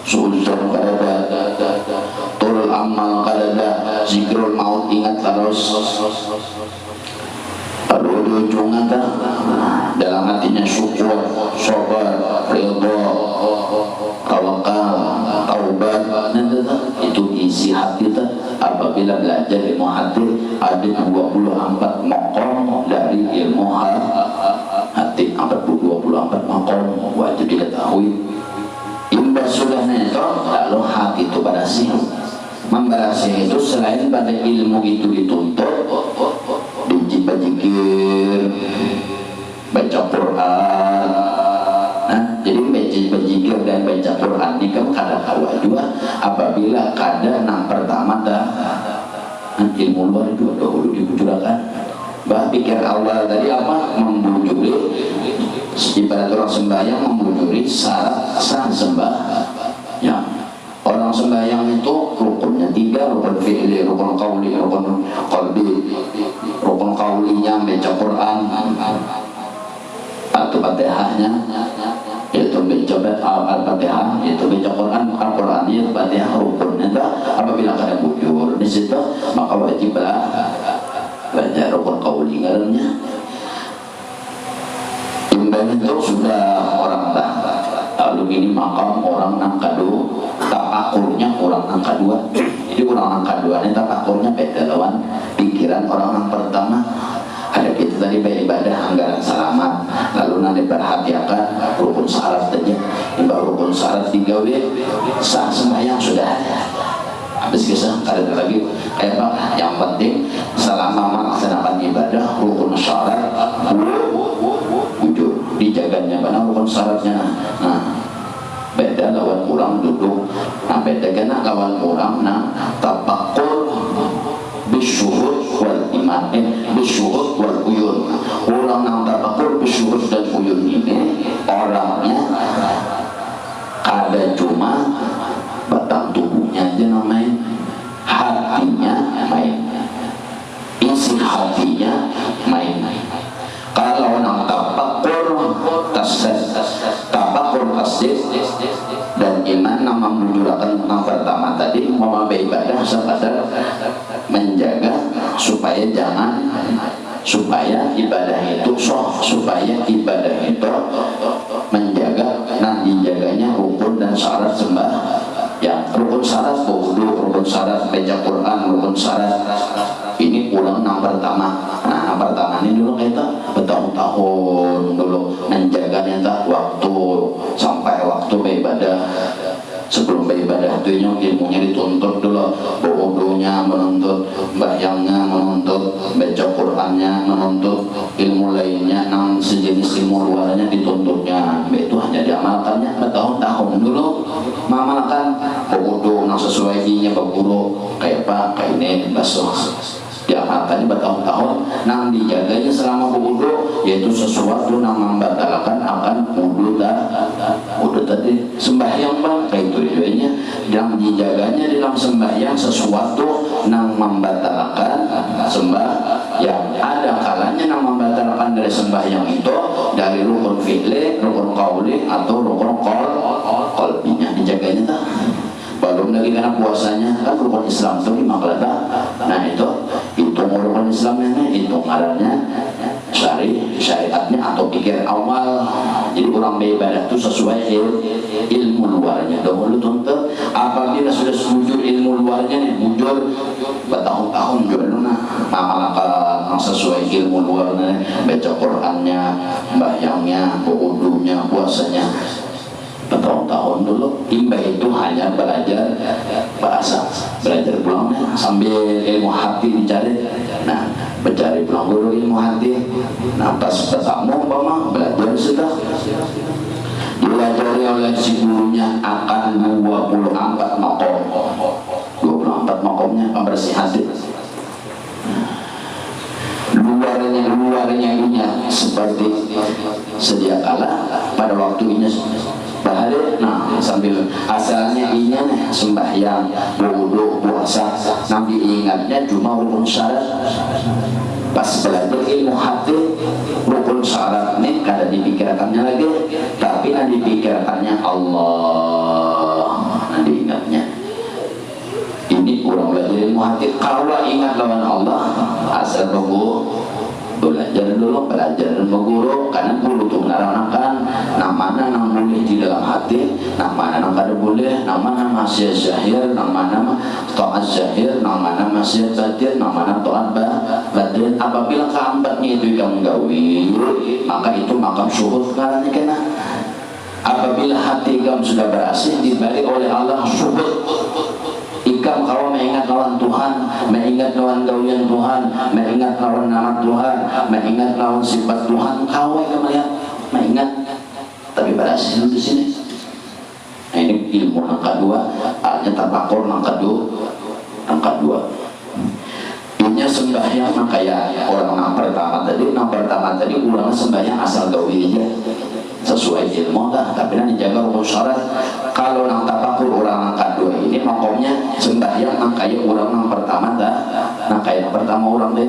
suuzon, kada ada turul amal, kada ada zikrul maut, ingat terus ujung-ujungnya dalam hatinya syukur, sabar, ridha, tawakal, taubat. Itu isi hati kita. Apabila belajar ilmu hati ada 24 maqam dari ilmu hati, 24 maqam wajib diketahui. Imbas sudah itu lalu hati itu berasih. Memberasih itu selain pada ilmu itu dituntut berzikir, baca Quran. Nah, jadi berzikir dan baca Quran ini kan kada kawa juga apabila kada yang pertama dah ilmu luar itu dahulu dibujurkan. Bah pikir awal tadi apa membujuri ibarat orang sembahyang membujuri syarat sah sembahyang. Orang sembahyang itu rukunnya 3, rukun fi'li, rukun qauli, rukun qalbi. Rukun qaulinya baca Quran atau Fatihahnya yaitu baca Al-Fatihah, yaitu baca Quran, Al-Quran itu Fatihah rukunnya itu apabila kada bujur di situ maka wajib baca rukun qauli ngarannya. Imbang itu sudah orang dah. Lalu ini makam orang nang kadu, tapakurnya orang nang kedua. Jadi orang nang kedua ini tapakurnya beda lawan pikiran orang nang pertama. Ada kita tadi beribadah anggaran selamat, lalu nanti perhatikan rukun syarat saja. Imbau rukun syarat 3 sah sembahyang sudah. Habis kisah ada lagi apa yang penting selama melaksanakan ibadah rukun syarat wujud dijaganya karena rukun syaratnya. Nah beda lawan orang duduk. Nah beda kena lawan orang nah tapakur bisyuhud wal iman bisyuhud wal uyun. Orang yang tapakur bisyuhud dan uyun ini orangnya ada cuma batang tubuhnya aja namanya, hatinya main, isi hatinya main. Kalau orang tapakur tasdid dan iman nama menjulakan yang pertama tadi mau beribadah sekadar menjaga supaya ibadah itu sah, supaya ibadah itu menjaga dan dijaganya rukun dan syarat sembah. Yang rukun syarat wudu, rukun syarat baca Quran, rukun syarat ini ulang yang pertama. Nah yang pertama ini dulu kita bertahun-tahun dulu menjaganya waktu sampai waktu beribadah. Sebelum beribadah itu ilmunya dituntut dulu, wudunya menuntut, bahyangnya menuntut, baca Qurannya menuntut, ilmu lainnya nang sejenis ilmu luarnya dituntutnya. Itu hanya diamalkannya bertahun-tahun dulu mengamalkan wudu nang sesuai ininya berguru kayak apa kayak ini basuh diamalkannya bertahun-tahun nang dijaganya selama wudu, yaitu sesuatu nang membatalkan akan wudu tadi sembahyang bang kayak itu idenya yang dijaganya dalam sembahyang sesuatu nang membatalkan sembahyang. Ada kalanya nang membatalkan dari sembahyang itu dari rukun fi'li, rukun qauli atau rukun qalbinya dijaganya tak. Belum lagi karena puasanya kan rukun Islam itu 5 kelata. Nah itu rukun Islamnya itu ngarannya syariatnya atau pikir awal. Jadi orang beribadah itu sesuai ilmu luarnya. Dahulu tuntut apabila sudah sujud ilmu luarnya nih mujur bertahun-tahun juga amalkan sesuai ilmu luarnya, baca Qurannya, bahyangnya, wudunya, puasanya bertahun-tahun dulu. Imba itu hanya belajar bahasa, belajar pulangnya sambil ilmu hati dicari. Nah mencari pulang dulu ilmu hati. Nah pas bertamu mama belajar sudah dilajari oleh si gurunya akan 24 makom. 24 makomnya pembersih hati. Luarnya seperti sedia kala pada waktunya bahari. Nah sambil asalnya inya sembahyang, wudu, puasa, nanti ingatnya cuma rukun syarat. Pas belajar ilmu hati rukun syarat ini kada dipikirkannya lagi, tapi nanti dipikirkannya Allah, nanti ingatnya. Ini kurang belajar ilmu hati. Kalau ingat lawan Allah asal belajar dulu, belajar berguru, karena guru itu menerangkan nah mana yang boleh di dalam hati, nah mana yang kada boleh, nah mana masih zahir, nah mana taat zahir, nah mana masih batin, nah mana taat batin. Apabila kehambatnya itu yang menggawi, maka itu makam syuhud karena kena. Apabila hati kamu sudah berhasil dibalik oleh Allah syuhud, ikam kalau mengingat lawan Tuhan, mengingat lawan gaulian Tuhan, mengingat lawan nama Tuhan, mengingat lawan sifat Tuhan, kau yang melihat, mengingat, tapi berhasil di sini. Nah ini ilmu yang kedua, hanya tapakur yang kedua. Ini sembahyang kayak orang yang pertama tadi ulang sembahyang asal gawi aja. Sesuai ilmu dah, tapi nanti jaga rukun syarat. Kalau nang tapakur orang yang kedua ini makomnya sembahyang nang kayak orang yang pertama dah, nang kayak pertama orang deh,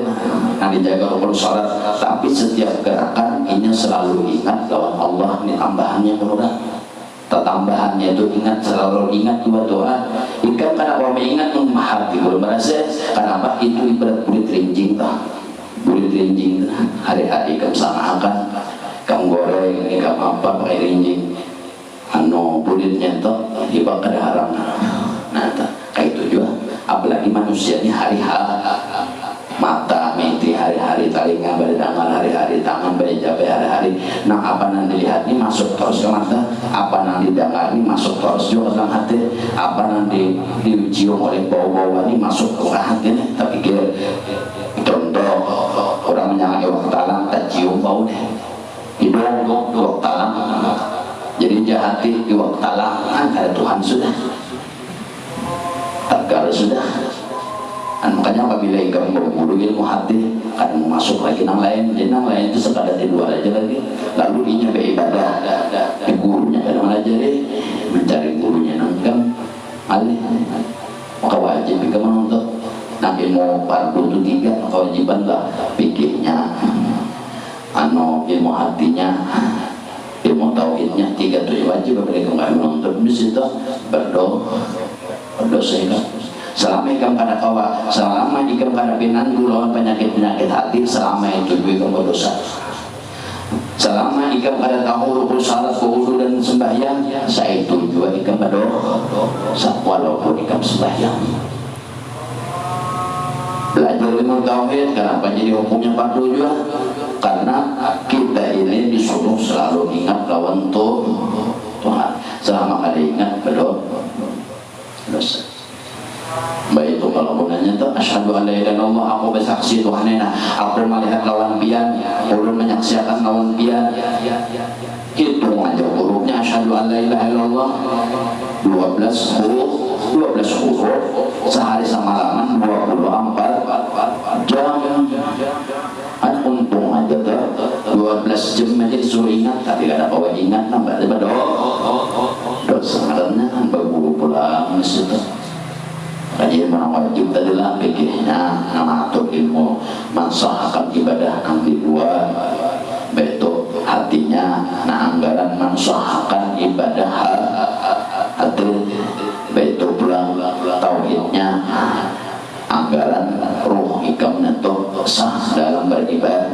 nanti jaga rukun syarat. Tapi setiap gerakan ini selalu ingat lawan Allah. Ini tambahannya menurut tambahannya itu selalu ingat dua doa. Ikan karena kalau mengingat menghati belum merasa. Kenapa itu ibarat kulit rinjing tak? Kulit rinjing hari-hari ikan sama akan Ikam goreng, ikam apa pakai rinjing, anu kulitnya itu dibakar haram. Nah, kayak itu juga. Apalagi manusia ini hari-hari mata, mimpi hari-hari, telinga, berdengar hari-hari, tangan berjabat hari-hari. Nah, apa yang dilihat ini masuk terus ke mata, apa yang didengar ini masuk terus juga ke hati, apa yang dicium oleh bau-bau ini masuk ke hati. Tapi contoh orang menyalahi waktu talang, tak cium bau deh. Hidung waktu talang, jadi jahati di waktu talang, ada Tuhan sudah. Tegar sudah. Makanya apabila ikam berburu ilmu hati akan masuk lagi nang lain, jadi nang lain itu sekadar di luar aja lagi. Lalu inya beribadah di gurunya kadang melajari, mencari gurunya nang ikam alih. Maka wajib ikam untuk nang ilmu fardu itu 3, kewajiban lah pikirnya, ilmu hatinya, ilmu tauhidnya 3 itu wajib. Apabila ikam untuk di situ berdosa ikam. Selama ikam kada kawa, selama ikam kada pinandu lawan penyakit-penyakit hati, selama itu ikam berdosa. Selama ikam kada tahu rukun salat, wudu dan sembahyang, saya itu juga ikam berdosa walaupun ikam sembahyang. Belajar ilmu tauhid, kenapa jadi hukumnya fardu juga? Karena kita ini disuruh selalu ingat lawan Tuhan. Selama kada ingat berdosa. Baik itu kalau gunanya itu asyhadu an la ilaha illallah, aku bersaksi Tuhanena, aku melihat lawan pian, ulun menyaksikan lawan pian. Itu aja hurufnya asyhadu an la ilaha illallah 12 huruf sehari semalaman 24 jam. Untung aja tuh 12 jam aja disuruh ingat, tapi kada bawa ingat nambah dosa karena kan berburu pulang situ. Kajian mana wajib tadi lah pikirnya mengatur ilmu mansahkan ibadah nang di luar, betul hatinya nah anggaran mansahkan ibadah hati, betul pulang tauhidnya anggaran ruh ikam neto sah dalam beribadah.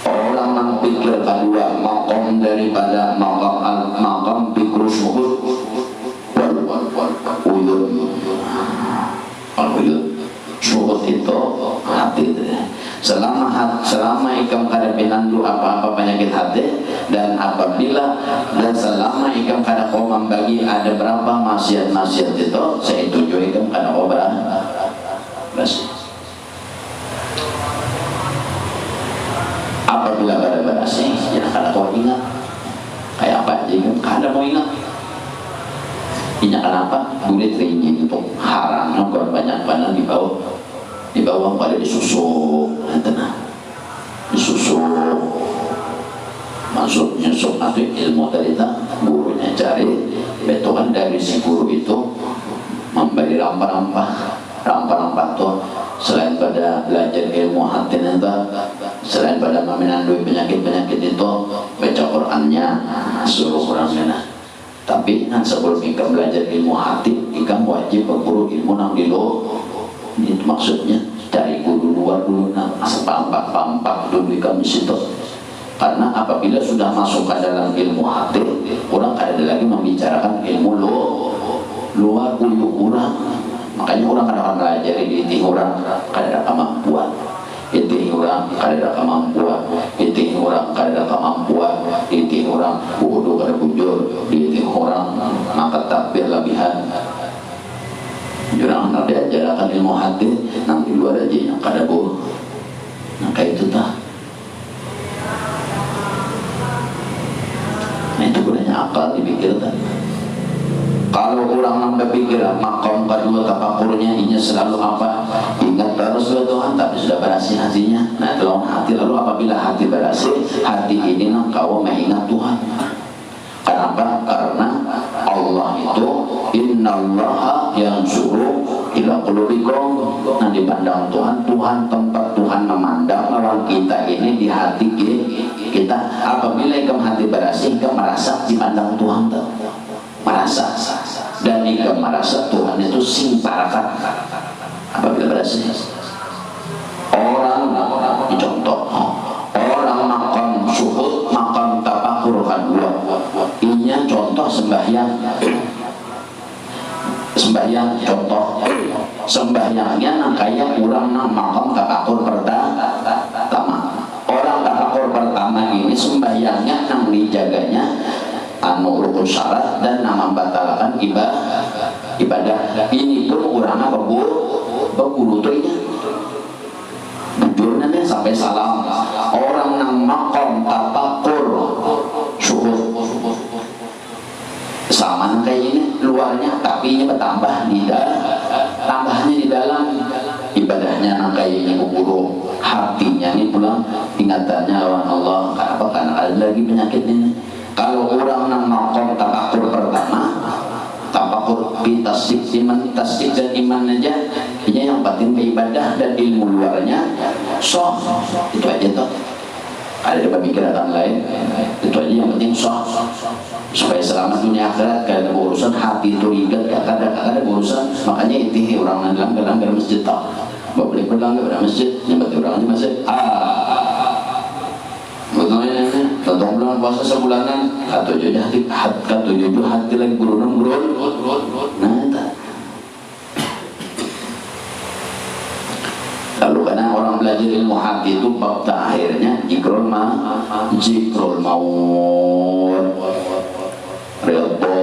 Orang yang pikir kedua makom daripada makom pikir syuhud uyun syuhud itu hati. Selama ikam kada pinandu apa-apa penyakit hati, dan apabila dan selama ikam kada kau membagi ada berapa maksiat-maksiat itu, saya tuju ikam kada kau berasi. Apabila kada berasi, ya kada kau ingat kayak apa aja ikam kada mau ingat. Ini kenapa? Kulit rinjing itu haram, kalau banyak di bawah pada disusuk, masuk nyusuk atau ilmu tadi gurunya cari, betulan dari si guru itu memberi rampah-rampah tuh selain pada belajar ilmu hati nanti, selain pada meminandui penyakit-penyakit itu, baca Qurannya suruh orangnya. Tapi sebelum ikam belajar ilmu hati, ikam wajib berburu ilmu nang dilo. Itu maksudnya cari guru luar dulu, nang pampak dulu ikam di situ. Karena apabila sudah masuk ke dalam ilmu hati, orang ada lagi membicarakan ilmu luar untuk orang. Makanya orang akan belajar di orang kada kemampuan. Itu orang kada kemampuan, itu orang kada kemampuan, itu orang bodoh kada bujur, itu orang maka takbir lebihan. Jurang nak diajarkan ilmu hati, nang di luar aja yang kada boh. Nah kayak itu tah. Nah itu gunanya akal dipikir tadi. Kalau orang nambah pikiran, makom kedua tapakurnya inya selalu apa? Ingat terus Tuhan, tapi sudah berhasil hatinya. Nah dalam hati, lalu apabila hati berhasil, hati ini kau mengingat Tuhan. Kenapa? Karena Allah itu innallaha yanzuru ila qulubikum. Nah dipandang Tuhan, tempat Tuhan memandang lawan kita ini di hati kita. Apabila ikam hati berhasil, ikam merasa dipandang Tuhan tuh. Merasa, dan jika merasa Tuhan itu simparakan apabila berhasil. orang contoh orang makam syuhud makam tafakur kedua inya contoh sembahyang contoh sembahyangnya kayak orang nang makam tafakur pertama orang tafakur pertama ini sembahyangnya nang dijaganya anu rukun syarat dan nama membatalkan ibadah ini pun urangna beguru tuh ini bujurnya sampai salam orang nang makom tafakur syuhud sama kayak ini luarnya tapi ini bertambah tambahnya di dalam ibadahnya nang kayak ini buburu hatinya ini pulang ingatannya lawan Allah karena ada lagi penyakit ini. Kalau orang nang makom tafakur pertama tafakur tasdik iman tasdik dan iman aja ini yang batin ibadah dan ilmu luarnya soh itu aja tuh ada pemikiran lain itu aja yang penting soh supaya selamat dunia akhirat. Karena urusan hati itu ingat kadang-kadang urusan makanya itu orang langgar masjid tak boleh berlanggar pada masjid yang betul orang di masjid betulnya tentang bulan puasa sebulanan katujuh hati lagi gurun nah itu lalu karena orang belajar ilmu hati itu bab akhirnya jikrul maut ridho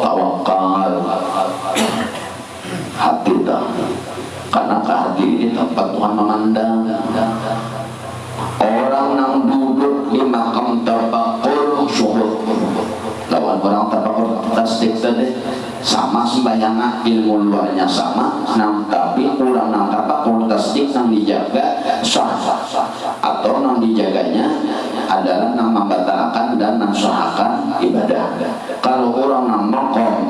tawakal hati dah karena ke hati ini tempat Tuhan memandang. Orang nang duduk di makam tafakur syuhud lawan orang tafakur tasdik tadi sama sembahyang ilmu luarnya sama nang tapi orang nang tafakur tasdik nang dijaga sah atau nang dijaganya adalah nang membatalkan dan nang sahkan ibadah. Kalau orang nang makom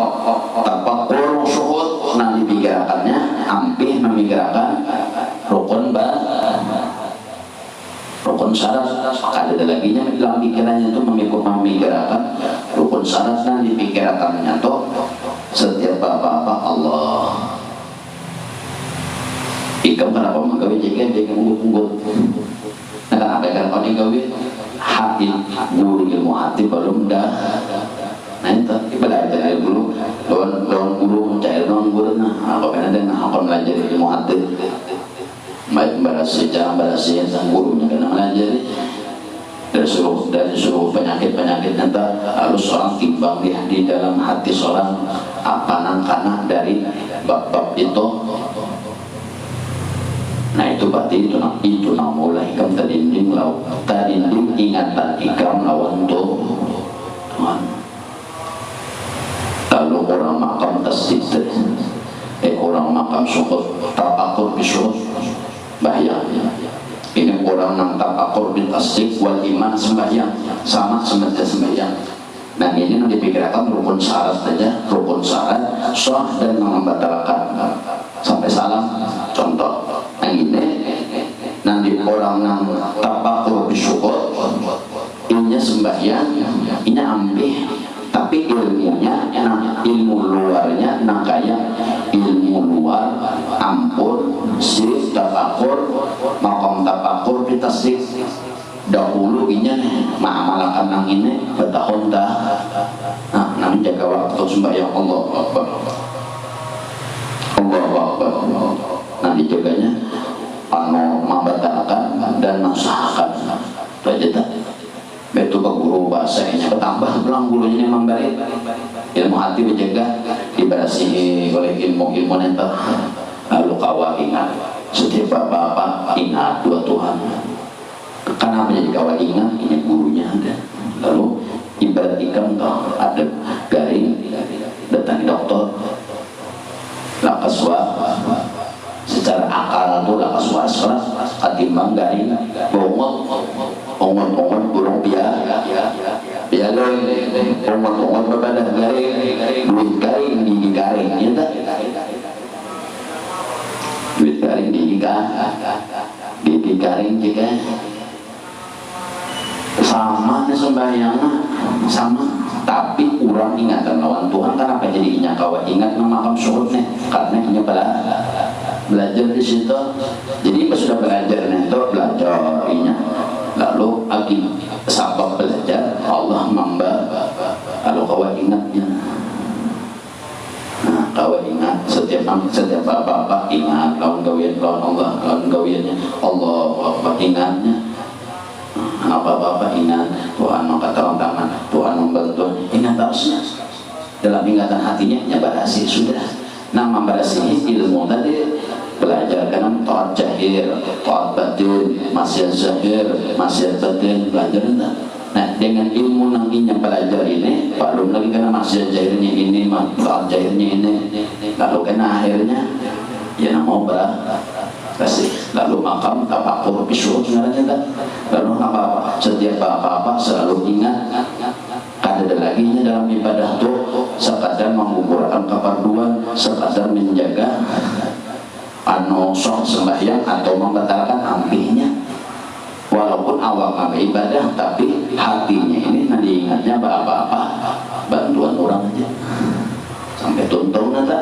tafakur syuhud nang dipikirkannya hampir memikirkan rukun syarat ada lagi nya dalam pikirannya itu memikirkan rukun syarat dan dipikirkannya tuh setiap apa-apa Allah ikam kenapa menggawe jaga unggut nah apa yang kau digawe hati guru ilmu hati belum dah nah itu ibadah dari guru lawan guru mencari lawan guru nah apa yang ada nah akan belajar ilmu hati baik berhasil cara berhasil sang gurunya kena belajar dari seluruh penyakit nanti harus seorang timbang di dalam hati seorang apa nangkana dari bab-bab itu. Nah itu berarti itu mulai ikam tadinding ingatan ikam lawan Tuhan. Lalu orang makam tasdik orang makam syuhud tafakur bisyuhud bahaya. Ini orang nang tafakur bil tasdik wal iman sembahyang sama semenjak sembahyang. Nah ini yang dipikirkan rukun syarat saja, rukun syarat sah dan membatalkan sampai salam. Contoh yang ini nanti orang nang tafakur bisyuhud ini sembahyang ini ambil tapi ilmunya ilmu luarnya nang kayak ilmu luar ampun sirif tafakur makom tafakur ditasdik dahulu inya ma'amalakan nang ini bertahun dah nah nang jaga waktu sembahyang Allah Akbar nah dijaganya anu membatalkan dan mensahakan itu betul ke guru bahasanya bertambah pulang gurunya memang baik ilmu hati dijaga diberasihi oleh ilmu nanti lalu kawal ingat setiap bapak ingat dua Tuhan. Kenapa jadi kawal ingat ini gurunya ada lalu ibarat ikam ada garing datangi dokter lakaswa secara akal itu lakaswa ketimbang garing ongot burung biar ongot berbeda garing duit garing gigi garing ya tak duit garing gigi garing juga sama sembahyang sama tapi kurang ingatan lawan Tuhan. Kenapa jadi ingat kawan ingat makam syuhud nih karena punya belajar di situ. Jadi pas sudah belajar itu belajar ini, lalu sabab belajar Allah mamba kalau kau ingatnya. Nah, kau ingat setiap bapak ingat lawan gawian Allah, lawan gawiannya Allah ingatnya. Apa bapak ingat Tuhan angkat tangan, Tuhan membantu, ingat terusnya dalam ingatan hatinya berhasil sudah. Nama berhasil ilmu tadi belajar kan taat jahir, taat batin, maksiat zahir, maksiat batin belajar enggak. Nah dengan ilmu nantinya belajar ini baru lagi kena maksiat zahirnya ini, taat zahirnya ini, lalu kena akhirnya ya mau kasih lalu makam tapakur bisyuh sebenarnya kan. Lalu apa setiap apa selalu ingat ada lagi dalam ibadah itu sekadar mengukurkan keperluan, sekadar menjaga sok sembahyang atau membatalkan ampihnya. Walaupun awal ibadah tapi hatinya ini nanti ingatnya apa-apa bantuan orang aja sampai tuntung nanti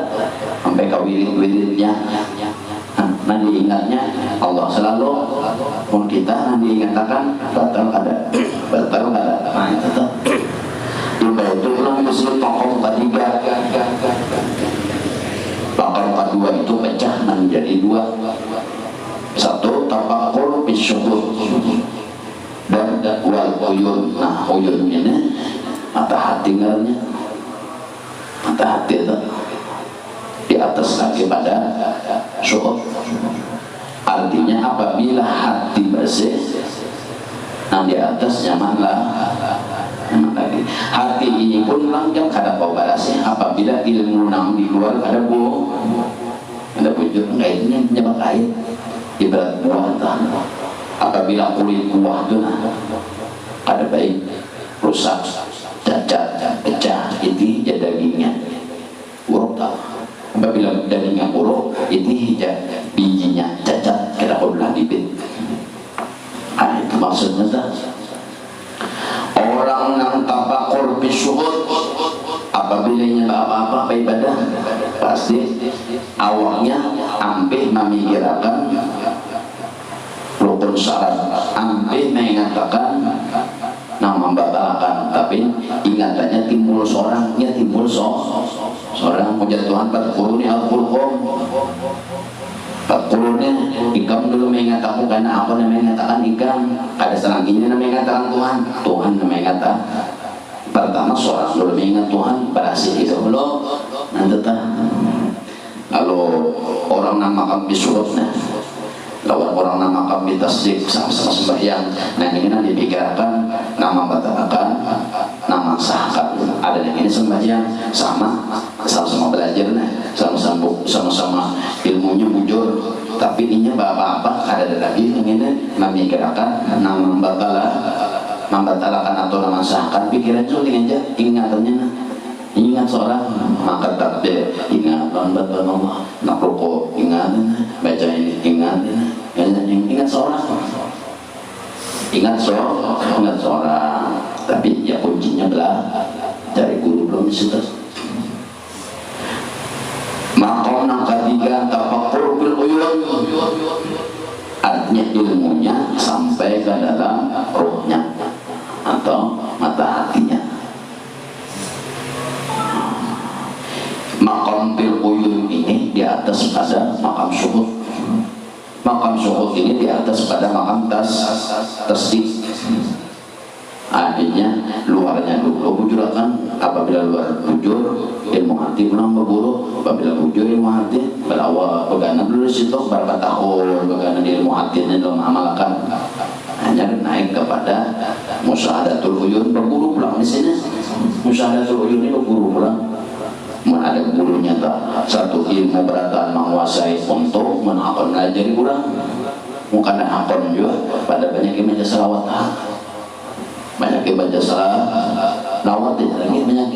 sampai ke wirid-wiridnya. Nanti ingatnya Allah selalu pun kita nanti ingatkan batal ada nah itu tuh itu ulang muslim tokoh ketiga bakal kedua itu pecah menjadi dua. Satu tafakur bisyukur dan wal uyun. Nah uyun ini mata hati tinggalnya, mata hati itu di atas lagi pada syukur. Artinya apabila hati bersih, yang di atas nyamanlah. Nyaman lagi. Hati ini pun langgam kada kau balasnya apabila ilmu nang di luar ada bujur kainnya nyebak air ibarat buah tanah. Apabila kulit buah itu ada baik rusak, cacat, pecah, itu ya dagingnya buruk tak. Apabila dagingnya buruk, itu hijau bijinya cacat, kira ulah bibit. Ah itu maksudnya tak. Orang yang tafakur bisyuhud apabila apa-apa ibadah pasti awalnya hampir memikirkan rukun syarat, hampir mengatakan nama membatalkan, tapi ingatannya timbul seorangnya timbul seorang hujat Tuhan pada kuruni al-qurqum kurunnya ikam dulu mengatakan karena aku mengatakan ikam ada selanjutnya mengatakan Tuhan mengatakan pertama seorang dulu mengingat Tuhan berhasil itu belum nanti kalau orang namakan bisurutnya lawan orang namakan bitasdik sama-sama sembahyang. Nah ini nanti dipikirkan nama batalkan, nama sahkan. Ada yang ini sembahyang sama-sama belajar sama-sama ilmunya bujur, tapi ininya apa-apa ada lagi yang ini memikirkan nama membatalkan atau nama sahkan. Pikiran itu aja ingatannya ingat seorang maka takbir ingat banbat Allah nak rukuk ingat baca ini ingat seorang tapi ya kuncinya belah dari guru belum disitu. Maka yang ketiga tafakur bil uyun, artinya ilmunya sampai ke dalam ruhnya atau mata hatinya. Makam bil uyun ini di atas pada makam syuhud. Makam syuhud ini di atas pada makam tasdik. Artinya luarnya dulu bujurakan. Apabila luar bujur ilmu hati pulang berburu. Apabila bujur ilmu hati berawal begana dulu situ berapa tahun begana di ilmu hatinya dalam amalkan. Hanya naik kepada musyahadatul uyun berburu pulang di sini. Musyahadatul uyun ini berburu pulang. Ada gurunya tak satu ilmu beratan menguasai untuk menakon ngajari kurang bukan akon juga pada banyak yang baca salawat banyak yang baca salawat tidak lagi banyak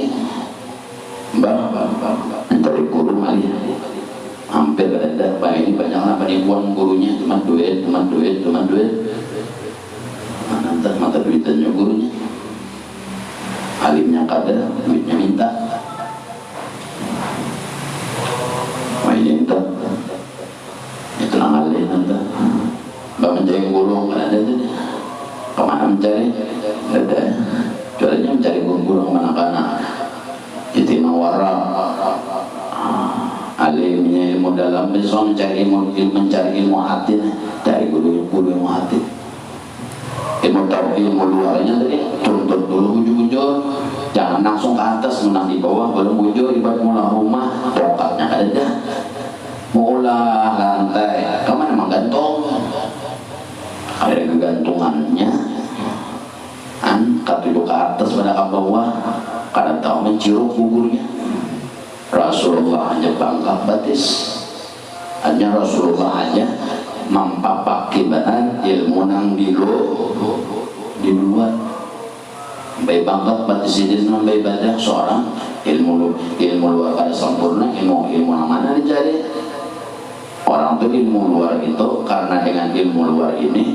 dari guru mali hampir ada banyak penipuan gurunya cuma duit nanti mata duitannya gurunya alimnya kada duitnya minta. Kemana mencari? Ada. Jualnya mencari guru kemana-mana. Itu mawara. Alimnya ilmu dalam, bisa mencari ilmu hati, dari guru ilmu hati. Ilmu tauhid, ilmu luarnya tadi tuntut dulu bujur-bujur, jangan langsung ke atas menang di bawah, belum bujur ibarat mula rumah, tongkatnya ada, mula lantai, kemana menggantung, ada kegantungannya, dulu ke atas pada ke bawah, karena tahu mencium buburnya. Rasulullah hanya bangka batis, hanya Rasulullah hanya mampapaki bahan ilmu nang di luar. Baik bangkat batis ini sampai ibadah seorang ilmu luar kada sempurna, ilmu yang mana dicari? Orang tuh ilmu luar itu karena dengan ilmu luar ini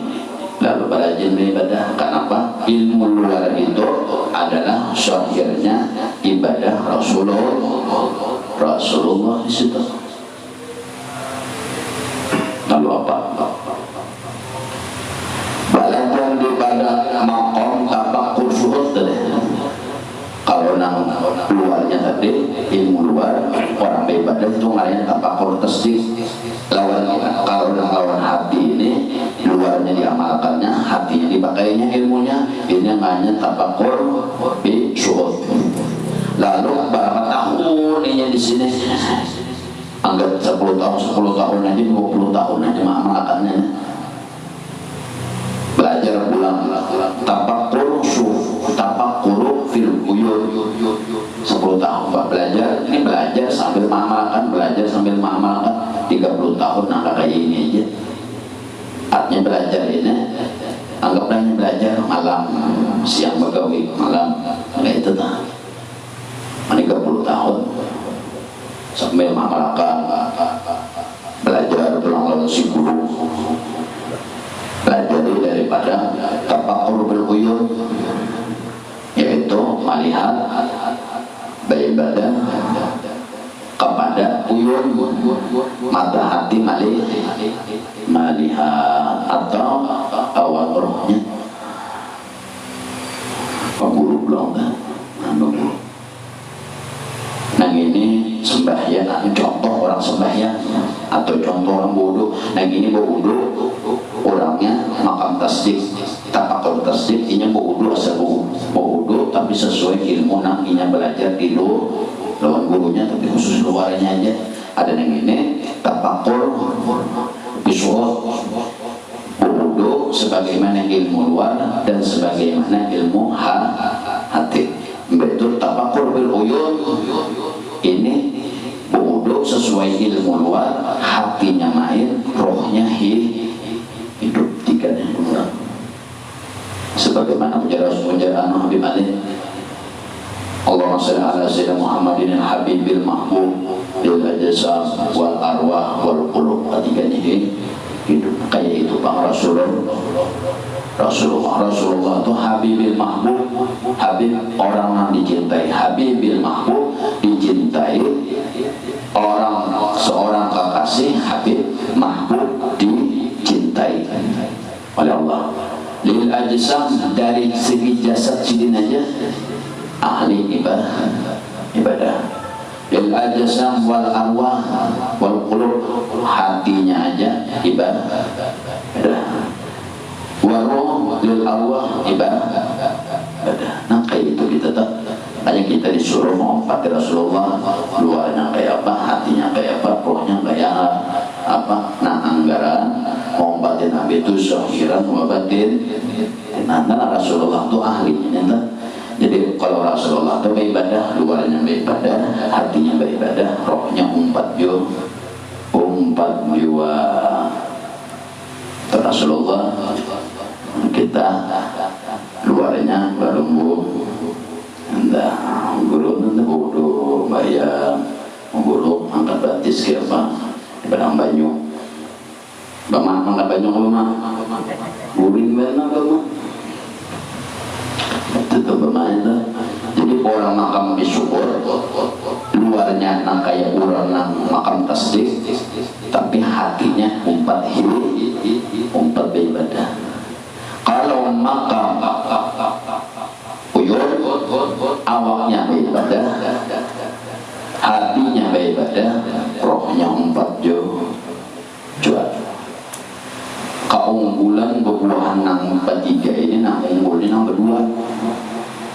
lalu berajin beribadah. Kenapa? Ilmu luar itu adalah syahirnya ibadah Rasulullah di situ. Lalu apa? Balajar daripada makom tapak kursuhut tadi. Kalau nang luarnya tadi ilmu luar, orang beribadah itu ngalahin tapak tasdik. Kalau lawan hati ini luarnya diamalkannya, hatinya dipakainya ilmunya, ini hanya tafakur bi syuhud. Lalu berapa tahun ini di sini? Anggap 10 tahun aja, 20 tahun aja mengamalkannya. Belajar pulang tafakur tafakur fil uyur 10 tahun Pak belajar. Ini belajar sambil mengamalkan, 30 tahun angka kayak ini aja. Artinya belajar ini anggaplah ini belajar malam, siang begawi, malam kayak itu tak 30 tahun sambil mengamalkan, belajar pulang si guru, belajar daripada tafakur bil uyur, yaitu melihat beribadah kepada uyun, mata hati melihat atau awal rohnya. Pemburu belum kan? Nah ini sembahyang, contoh orang sembahyang atau contoh orang bodoh. Nah ini bodoh orangnya makam tasdik, tapakur tasdik, ini bodoh asal bodoh tapi sesuai ilmu nantinya belajar di lawan gurunya, tapi khusus luarnya aja. Ada yang ini tapakur bisuhud bodoh sebagaimana ilmu luar dan sebagaimana ilmu hati. Betul tapakur bil uyun ini bodoh sesuai ilmu luar, hatinya main, rohnya hidup. Tiga yang kurang sebagaimana ujaran Habib Ali Allahumma shalli ala sayyidina Muhammadin al-habibil mahbub bil ajsam wal arwah wal qulub. Ketiganya hidup kayak itu Pak Rasulullah itu habibil mahbub, habib orang yang dicintai, habibil mahbub dicintai, seorang kekasih, habib mahbub dicintai oleh Allah. Lil ajsam dari segi jasad sidin aja ahli ibadah. Lil ajsam wal arwah wal qulub hatinya aja ibadah. Waruh lil arwah ibadah. Nah kayak itu kita tak hanya kita disuruh menghormati Rasulullah, luarnya kayak apa, hatinya kayak apa, rohnya kayak apa. Nah anggaran menghormati Nabi itu zahiran wa batin. Nah Rasulullah itu ahlinya. Jadi kalau Rasulullah itu beribadah, luarnya beribadah, hatinya beribadah, rohnya umpat jiwa. Rasulullah kita luarnya barumbu, entah guru nanti bodoh bayar, guru angkat batis ke apa, padang banyu, bama angkat banyu ke bama, guring mana bama. Itu bermain. Jadi orang makam bisyukur luarnya nang kayak orang nang makam tasdik, tapi hatinya umpat beribadah. Kalau makam ibadah rohnya 4 jo jual keunggulan bebuahan nang bertiga ini nang unggul ini nang berdua.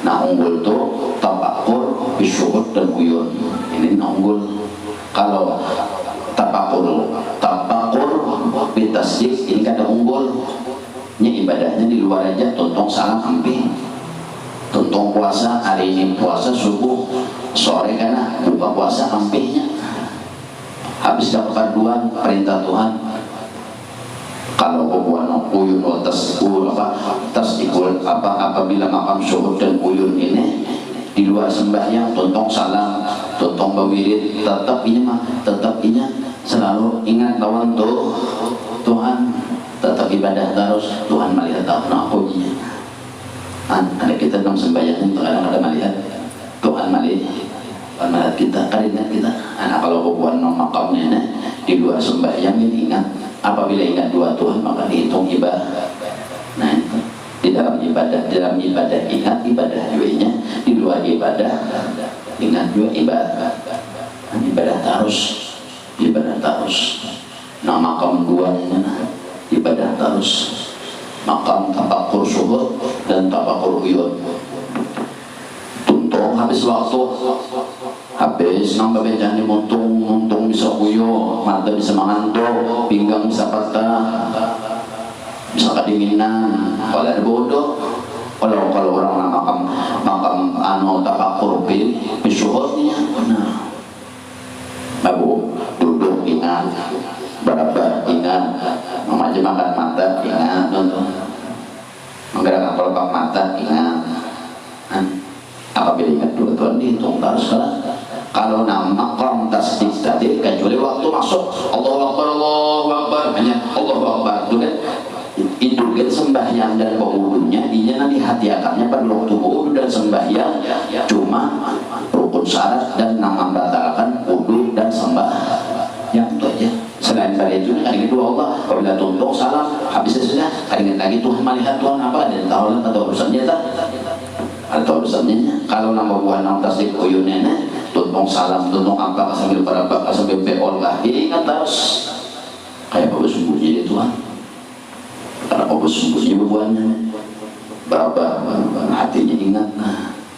Nah unggul tuh tapakur, bisyuhud dan uyun. Ini nang unggul. Kalau tapakur bitasdik ini kada unggul. Ini ibadahnya di luar aja, tuntung salam amping. Tuntung puasa, hari ini puasa subuh, sore karena buka puasa ampingnya. Habis dapat farduan perintah Tuhan. Kalau hubungan uyun tasdikul apabila makam syuhud dan uyun ini di luar sembahyang, tuntung salam, tuntung bawirid, tetap ini selalu ingat lawan tuh Tuhan, tetap ibadah terus. Tuhan melihat aku punya ada kita dalam sembahyang itu kadang ada melihat Tuhan melihat kita, karena kita anak kalau hubungan makamnya di luar sembahyang ini ingat. Apabila ingat dua Tuhan maka dihitung ibadah. Nah itu di dalam ibadah ingat ibadah juga, di luar ibadah ingat juga ibadah. Ibadah terus. Nah makam duanya ibadah terus. Makam tapakur syuhud dan tapakur uyun. Tuntung habis waktu. Habis nambah bencana muntung bisa kuyo, mata bisa mengantuk, pinggang bisa patah, bisa kedinginan. Kalau ada bodoh, kalau orang makam tapakur bisyuhudnya, nah, babu duduk ingat, berapa ingat, memajem makan mata ingat, menggerakkan kelopak mata ingat. Apabila ingat dua Tuhan dihitung terus lah. Kalau nama makam tasdik tadi kecuali waktu masuk Allahu Akbar hanya Allahu Akbar itu kan sembahyang dan penghulunya dinya nanti hati akannya pada waktu wudu dan sembahyang cuma rukun syarat dan nama membatalkan wudu dan sembahyang itu aja. Selain dari itu kan kedua Allah apabila tuntung salam habisnya sudah ingat lagi Tuhan melihat Tuhan apa dan tahu atau urusannya atau urusannya. Kalau nama buah nama tasdik uyunnya tuntung salam, tuntung apa sambil berapa sambil beol lah ingat terus kayak apa sembunyi di Tuhan karena apa sembunyi bebuahnya berapa hatinya ingat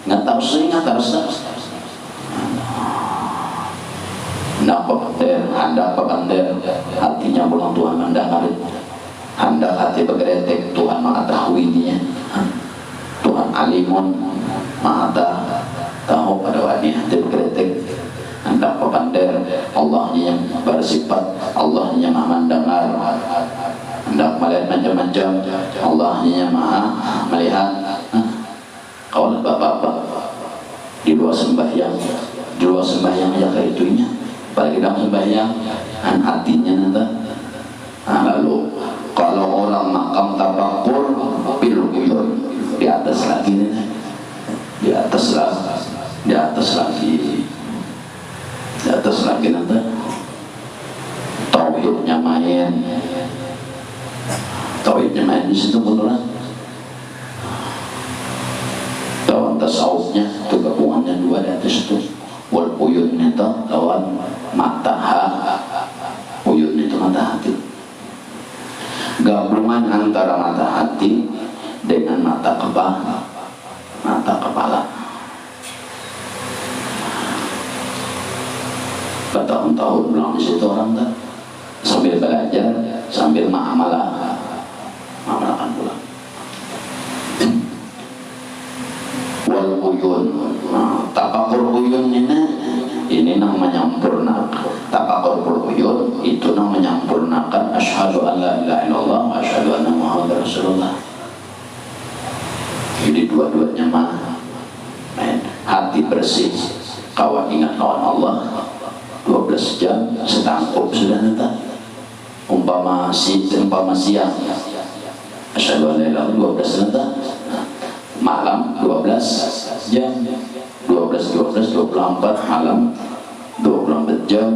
terus hendak pekandir hatinya bulan Tuhan mendengar hendak hati bergeretek Tuhan mengetahuinya. Tuhan alimun maha tahu pada wanita hati berkritik. Hendak pepander Allahnya yang bersifat, Allahnya maha mendengar. Hendak melihat macam-macam, Allahnya yang maha melihat. Kalau bapak-bapak di luar sembahyang aja kayak itunya, apalagi dalam sembahyang hatinya nanti. Lalu kalau orang makam tabakur bil uyun di atas lagi nanti tauhidnya main di situ beneran. Lawan tasawufnya itu gabungannya dua di atas itu. Wal uyun itu lawan mata uyun itu mata hati. Gabungan antara mata hati dengan mata kepala. Bertahun-tahun bilang di situ orang tak sambil belajar, sambil ma'amalakan pulang. Wal uyun, tapakur uyun ini namanya menyempurnakan. Tapakur uyun itu namanya menyempurnakan asyhadu an la ilaha illallah wa asyhadu anna muhammadar rasulullah. Jadi dua-duanya hati bersih, kawan ingat lawan Allah 12 jam setangkup sudah nanti. Umpama siang asyhadu an la ilaha illallah 12 nanti, malam 12 jam 24 malam 24 jam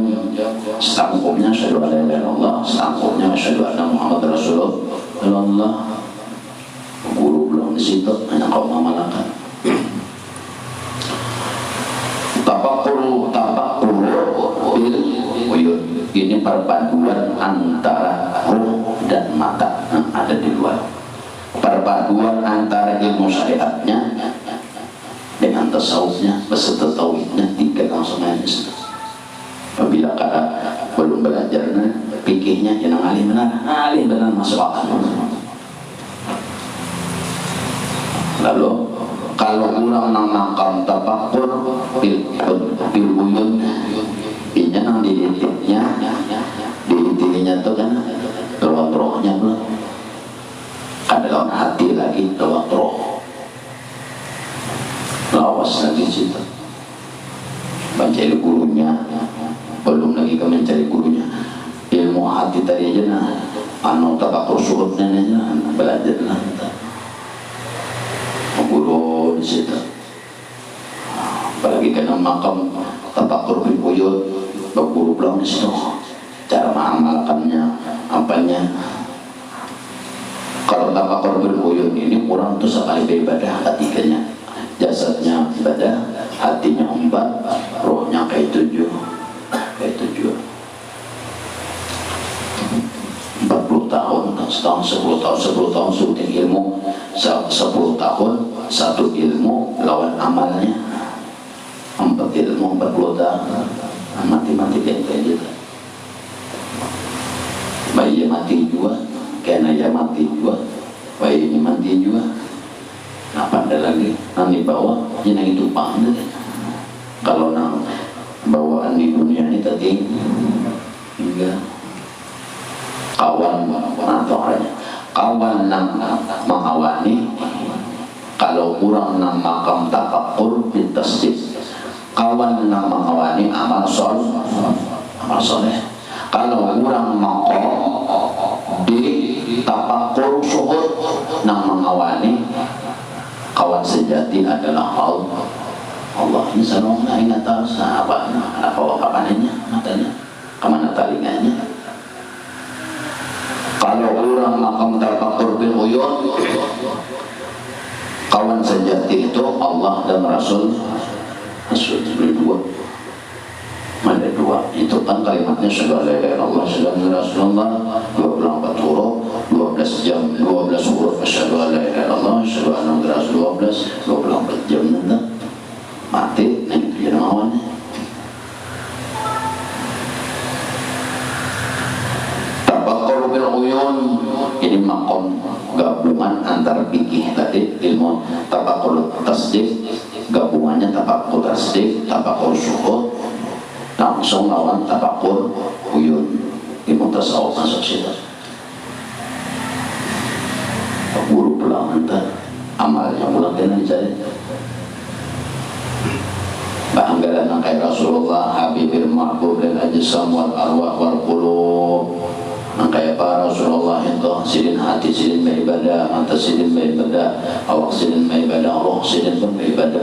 setangkupnya asyhadu an la ilaha illallah, setangkupnya asyhadu anna muhammadar rasulullah. Guru belum di situ hanya kau memalakan. Tapakur ini perpaduan antara ruh dan mata ada di luar. Perpaduan antara ilmu syariatnya dengan tasawufnya beserta tauhidnya, tiga langsung aja. Apabila kada belum belajarnya pikirnya yang alim benar masuk akal. Lalu kalau kurang nang makam tafakur bil uyun ini nang diditiknya tuh kan roh-rohnya belum ada lawan hati lagi lewat roh lawas lagi situ mencari gurunya belum lagi ke mencari gurunya ilmu hati tadi aja nah anu tafakur suhudnya aja belajar lah guru di situ. Apalagi kena makam tafakur bil uyun, guru pulang di situ. Cara mengamalkannya, apanya? Kalau tafakur bil uyun ini kurang tuh sekali beribadah ketiganya. Jasadnya ibadah, hatinya 4, rohnya kayak 7. 40 tahun, setahun 10 tahun syuting ilmu 10 tahun satu ilmu lawan amalnya 4 ilmu 40 tahun mati kayak gitu bayi mati juga kena ya mati juga bayi ini mati juga apa ada lagi nanti bawa jenang itu pandai kalau nang bawaan di dunia ini tadi enggak kawan atau orangnya kawan nang mengawani kalau kurang nang makam tafakur bitasdid kawan nang mengawani amal soleh kalau kurang makam di tafakur syuhud nang mengawani kawan sejati adalah Allah ini sarongna ingat apa kapannya matanya kemana talinganya. Kalau orang makam tafakur bil uyun kawan sejati itu Allah dan Rasul dua ada dua itu kan kalimatnya sudah la ilaha illallah sudah Rasulullah 24 huruf 12 jam 12 huruf asyhadu an la ilaha illallah asyhadu anna Rasulullah 24 jam nanti mati ning jenengan bil uyun ini makom gabungan antara fikih tadi ilmu tafakur tasdid gabungannya tafakur tasdid tafakur syuhud langsung lawan tafakur uyun ilmu tasawuf masuk situ guru pulang nanti amalnya pulang kena dicari banggalan kayak Rasulullah Habibil Mahbub dan Ajsam wal Arwah wal Qulub kayak para Rasulullah itu sidin hati sidin beribadah mata sidin beribadah awak sidin beribadah roh sidin pun beribadah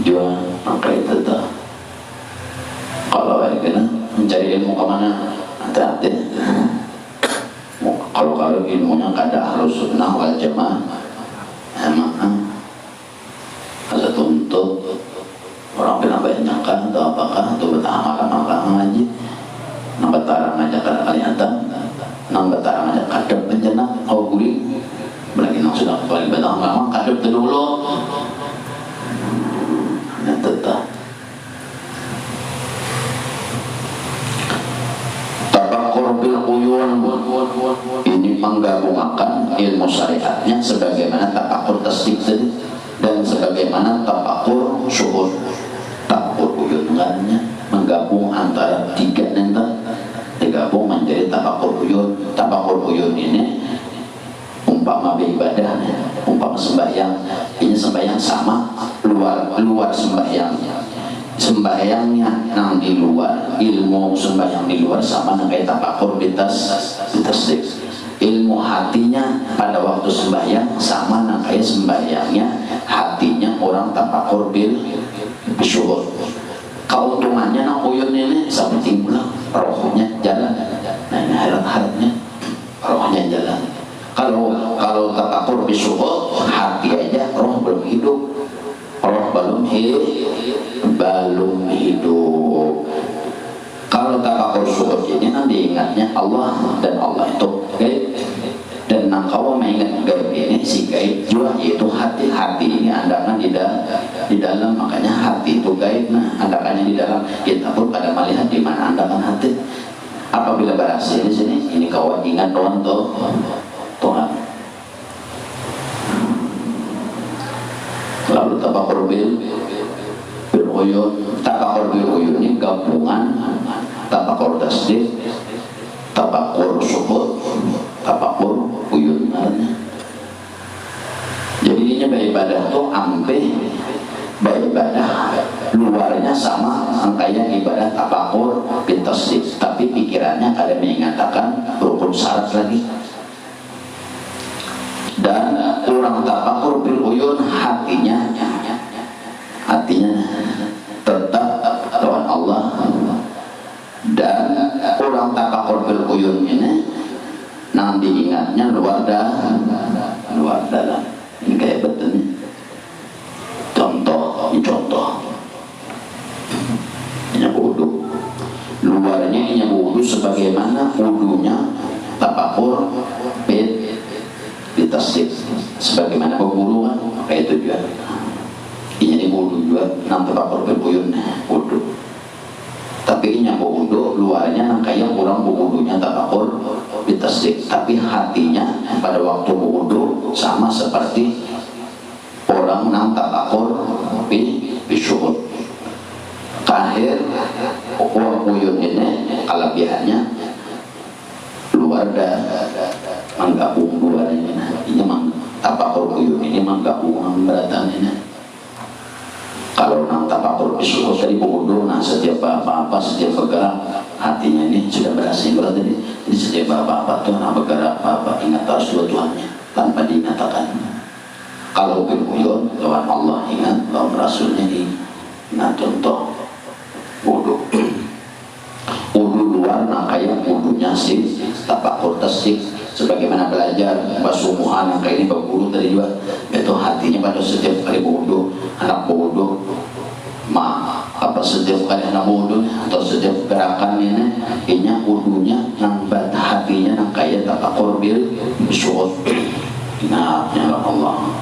juga kayak itu kalau kena mencari ilmu kemana hati-hati kalau ilmunya kada harus sunnah wal jamaah emang ada tuntut orang bilang banyak kan atau apakah atau betah ngaji nang betarang aja kada kelihatan nang betarang aja kadep penjana kau guli lagi nang sudah paling betah memang kadep dulu dan tetap tafakur bil uyun ini menggabungkan ilmu syariatnya sebagaimana tafakur tasdik tadi dan sebagaimana tafakur syuhud tafakur uyun dengannya menggabung antara tiga nanti digabung menjadi tafakur uyun. Tafakur uyun ini umpama beribadah, umpama sembahyang, ini sembahyang sama luar sembahyangnya nang di luar ilmu sembahyang di luar sama nang kayak tafakur bitasdik ilmu hatinya pada waktu sembahyang sama nang kayak sembahyangnya hatinya orang tafakur bil syuhud. Keuntungannya nang uyun ini seperti pulang rohnya jalan. Nah ini harap-harapnya rohnya jalan. Kalau tafakur bisyuhud hati aja roh belum hidup. Roh belum hidup. Kalau tafakur mengingatnya Allah, dan Allah itu gaib. Dan nangkawa mengingat gaib ini, si gaib juga yaitu hati. Hati ini andakan di dalam, makanya hati itu gaib. Nah, andakannya di dalam. Kita pun pada melihat di mana andakan hati. Apabila berhasil di sini, ini kawan ingat doang Tuhan. Lalu tabakur bil uyun. Tabakur bil uyun ini gabungan tabakur tasdid, tabakur syuhud, tabakur uyun. Jadi ini beribadah tuh ampe beribadah luarnya sama kayak ibadah tabakur bil tasdid, tapi pikirannya ada mengatakan rukun syarat lagi. Dan orang tabakur bil uyun hatinya tetap Tuhan Allah. Dan orang tabakur bil uyun ini nanti ingatnya luar dalam. Ini kayak betul nih. Contoh ini wudu. Luarnya ini wudu sebagaimana wudunya tabakur bil tasdid, sebagaimana berwudu kan kayak itu juga. Ini wudu juga nanti tabakur bil uyun wudu. Tapi ini wudu luarnya kayak orang wudunya tabakur bil tasdid, tapi hatinya pada waktu wudu sama seperti orang nang tabakur bil syuhud. Kahir orang uyun ini kelebihannya luar dan menggabung dua ini. Ini tabakur uyun ini menggabung beratan ini. Kalau nang tabakur syuhud tadi wudu, nah setiap apa-apa, setiap bergerak hatinya ini sudah berhasil berarti. Jadi setiap apa-apa tuh nang bergerak apa-apa ingat terus dua Tuhannya tanpa dinyatakan. Kalau bil uyun Tuhan Allah ingat, Tuhan Rasulnya ingat. Contoh wudu. Wudu luar nah kayak wudunya si tabakur tasdid, sebagaimana belajar basumuhan yang kayak ini berwudu tadi juga, itu hatinya pada setiap kali wudu, anak wudu apa setiap kali anak wudu atau setiap gerakan ini wudunya nang hatinya nang kayak tabakur bil syuhud. Ingatnya Allah.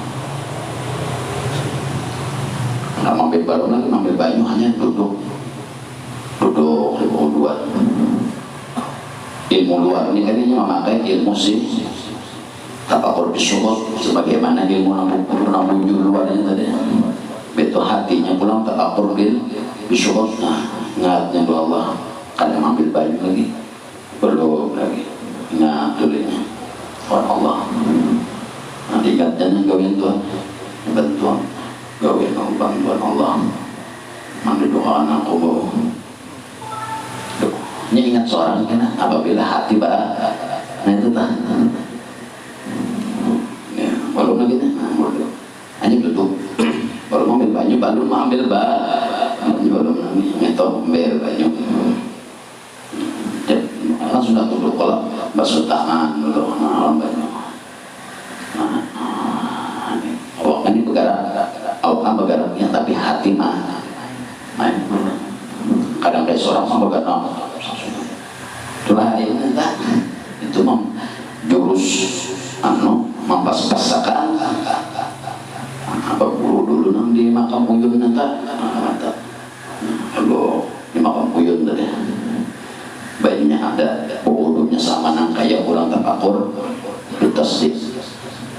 Nggak ambil baru lagi, ambil banyu, hanya duduk wuduan. Ilmu luar ini kayaknya memakai ilmu sih tabakur bil syuhud, sebagaimana ilmu nambujur luarnya tadi. Betul hatinya pulang tabakur bil syuhud. Nah, ingatnya doa Allah. Kadang ambil banyu lagi, belum lagi. Ingat dulunya Tuhan Allah. Nanti ingatnya gawin Tuhan, bantuan gawin bantuan Allah. Mandi doa anak kubu. Ini ingat seorang kena apabila hati bah, nah itu tah. Ya, baru lagi nih, hanya duduk. Baru ambil banyu, baru ambil baru ngetok ambil banyu. Kan sudah duduk kalau basuh tangan dulu, banyu. Awak ini bergeraknya, tapi hati mah main. Kadang ada seorang mah bergerak. Itulah itu jurus mempas-pasakan apa guru dulu nang di makam uyun nata kalau di makam uyun tadi bayinya ada wudunya sama nang kayak kurang tabakur tasdid.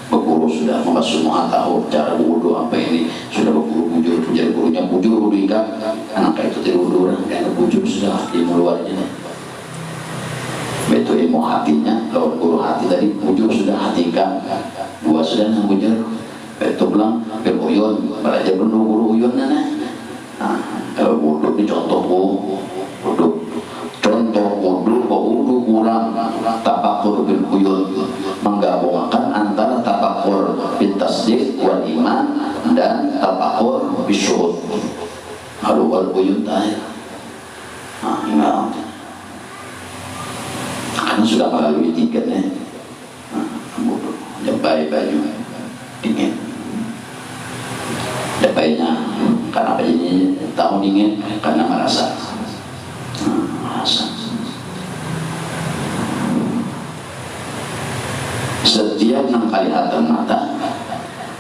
Berguru sudah membasuh semua tahu cara wudu apa ini, sudah berguru bujur, jadi gurunya bujur wudu ikan anak itu tidak wudu dan bujur sudah di luarnya. Itu ilmu hatinya. Kalau guru hati tadi bujur sudah hati ikan, dua sudah nang bujur. Itu bilang bil uyun, belajar benar guru uyun nah. Kalau wudu ini contoh wudu kurang tabakur bil uyun, menggabungkan antara tabakur bil tasdid wal iman dan tabakur bil syuhud. Halu wal uyun tayar. Ingat. Karena sudah melalui tiga jabai baju dingin. Jabainya karena bajunya tahu dingin karena merasa nang kalihatan mata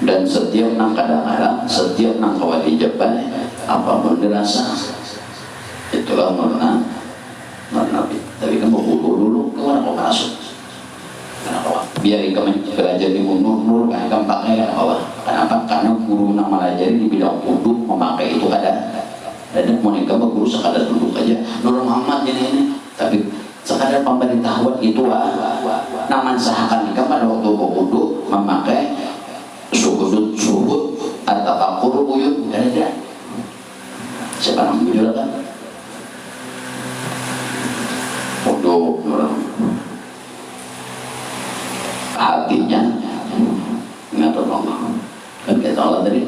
dan setiap nang kadang-kadang, setiap nang kawali jabai apapun dirasa. Itulah nurna Nabi. Tapi kamu dulu kemana kau masuk? Kenapa? Biar kamu belajar di nur kan gampangnya kan Allah. Kenapa? Karena guru yang melajari di bidang wudhu memakai itu kadang. Dan mau kamu guru sekadar duduk aja. Nur Muhammad ini. Tapi sekadar pemberitahuan itu naman sahakan kamu pada waktu wudhu memakai suhud atau takur buyut ada. Siapa yang menjulakan? Wudhu hatinya ingat Allah kan kata Allah tadi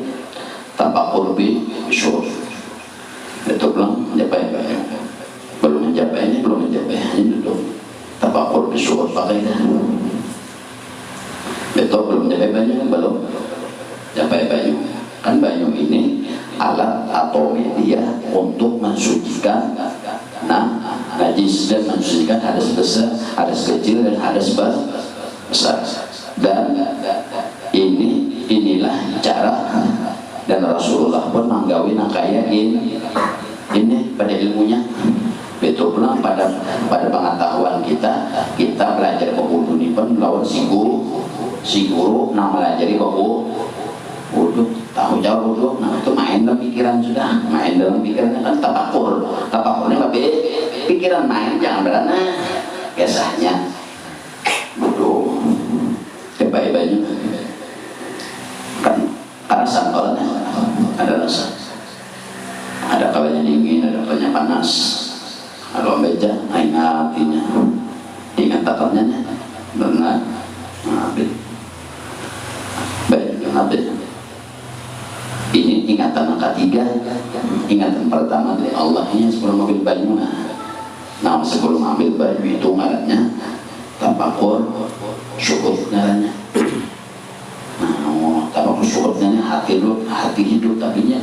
tapakur bi syur itu belum mencapai belum mencapainya duduk tapakur bi syur pakai betul belum mencapai banyak belum capai banyak kan banyak ini alat atau media untuk mensucikan najis dan mensucikan hadas besar, hadas kecil dan hadas besar. Dan inilah cara dan Rasulullah pun menggawi nakaya ini pada ilmunya. Betul pula pada pengetahuan kita belajar wudhu ini pun lawan si guru nama melajari wudhu tahu jauh wudhu. Nah itu main dalam pikiran sudah, main dalam pikirannya kan tapakurnya tapi pikiran main jangan berana kisahnya wudhu kebaik-baiknya kan rasa kalanya ada rasa, ada kalanya dingin, ada kalanya panas. Kalau beja ingat hatinya, ingat takatnya benar ngambil baik ngambil. Ini ingatan yang ketiga, ingatan pertama dari Allahnya sebelum ambil baju. Nah sebelum ambil baju itu ngarannya tapakur syukur ngarannya. Nah tapakur syukurnya hati hidup tapinya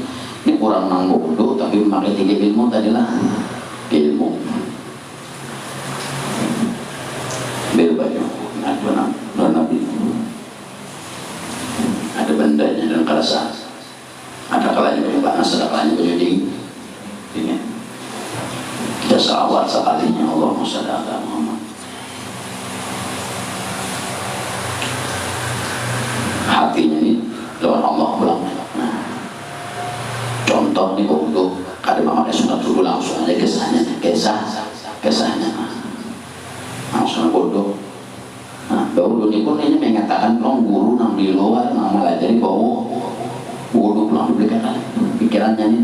ini kurang nanggung dulu tapi memakai 3 ilmu tadilah ilmu ambil baju nah Nabi ada bandanya dan kerasa. Ada kalanya baju panas, ada kalanya baju dingin. Kita salawat sekalinya Allahumma shalli ala Muhammad. Hatinya ini lawan Allah pulang. Nah, contoh nih wudhu, kada memakai sunat dulu langsung aja kisahnya. Langsung wudhu. Nah, wudhu ini pun ini mengatakan guru nang di luar nang melajari bahwa wudhu pulang diberikan pikirannya ini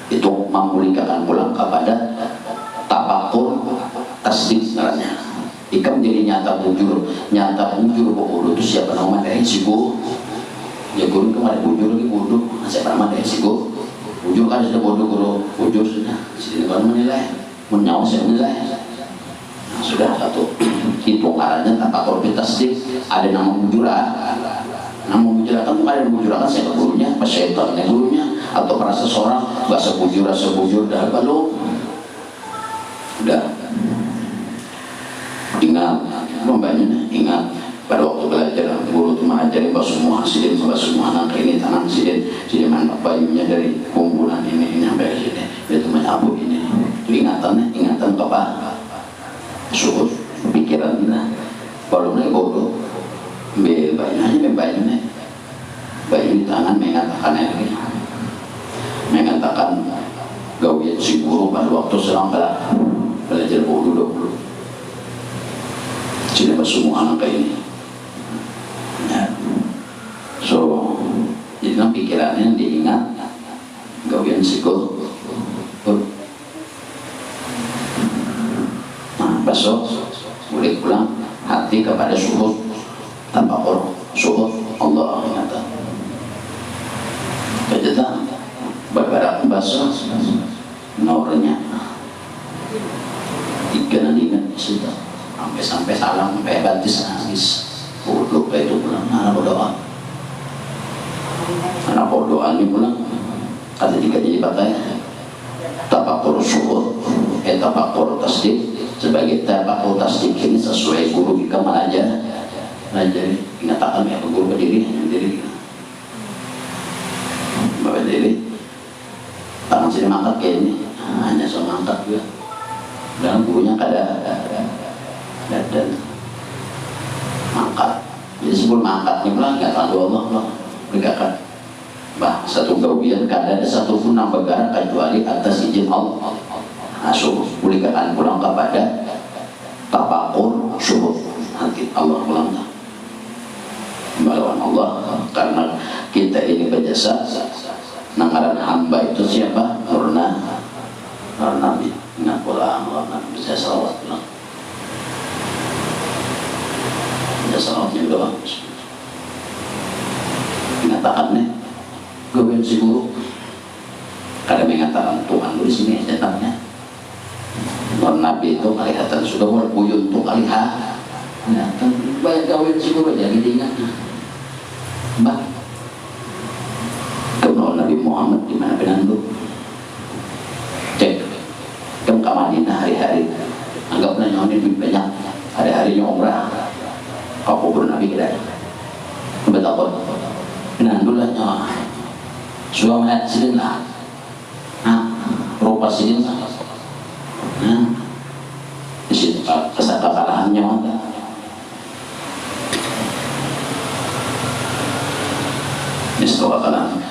itu memulihkan pulang kepada tapakur tasdik sebenarnya ikam jadi nyata bujur bahwa wudhu itu siapa nama dari si guru ya guru itu ada bujur lagi wudhu siapa nama dari si guru bujur kan sudah guru bujur sudah sini kan menilai menyawa saya menilai nah, sudah satu itu karena tapakur tasdik ada nama bujuran. Namun bujurakan bukan ada bujurakan saya gurunya, pesetan gurunya, atau para seseorang bahasa bujur dah belum. Udah. Ingat pada waktu belajar guru itu mengajari bahwa semua anak ini tangan sidin mana bayunya dari kumpulan ini sampai sini. Itu menyabu ini. Itu ingatan apa? Syukur pikiran kita. Kalau naik bodoh banyak baju di tangan mengatakan gawian si guru pada waktu sedang belajar wudhu dulu. Jadi semua anak kayak ini ya. So jadi pikirannya diingat gawian si guru. Nah besok boleh pulang hati kepada syukur tanpa syukur Allah ingatan kejadian berbarak basah nomornya 3 ingat sudah sampai salam sampai batis nangis bodoh itu pulang anak berdoa ini pulang kata 3 jadi pakai tapakur syukur tapakur tasdik sebagai tapakur tasdik ini sesuai guru kita mengajar Jadi ingatakan ya guru berdiri bapak diri tangan sini mangkat kayak ini hanya sama mangkat juga dan gurunya kada dan mangkat. Jadi sebelum mangkatnya pulang nggak tahu Allah loh bergakan bah satu gawian kada ada satu pun nambah negara kecuali atas izin Allah. Asuh bolehkan pulang kepada tapakur syuhud nanti Allah pulang melawan Allah karena kita ini berjasa. Nanggaran hamba itu siapa? Nurna Nabi. Ingat pulang Allah bisa salawat pulang. Bisa salawatnya doang. Mengatakannya gue si guru kada mengatakan Tuhan dulu sini cetaknya. Nabi itu kelihatan sudah berbuyun untuk kalihat. Banyak kawin si guru jadi ingat. Mbak Nabi Muhammad di mana penandu cek ke Madinah hari-hari anggaplah nyonya lebih banyak hari-harinya umrah kau kubur Nabi kita betul penandu lah nyonya suami lihat sini lah rupa sini lah di situ kesakalahan nyonya.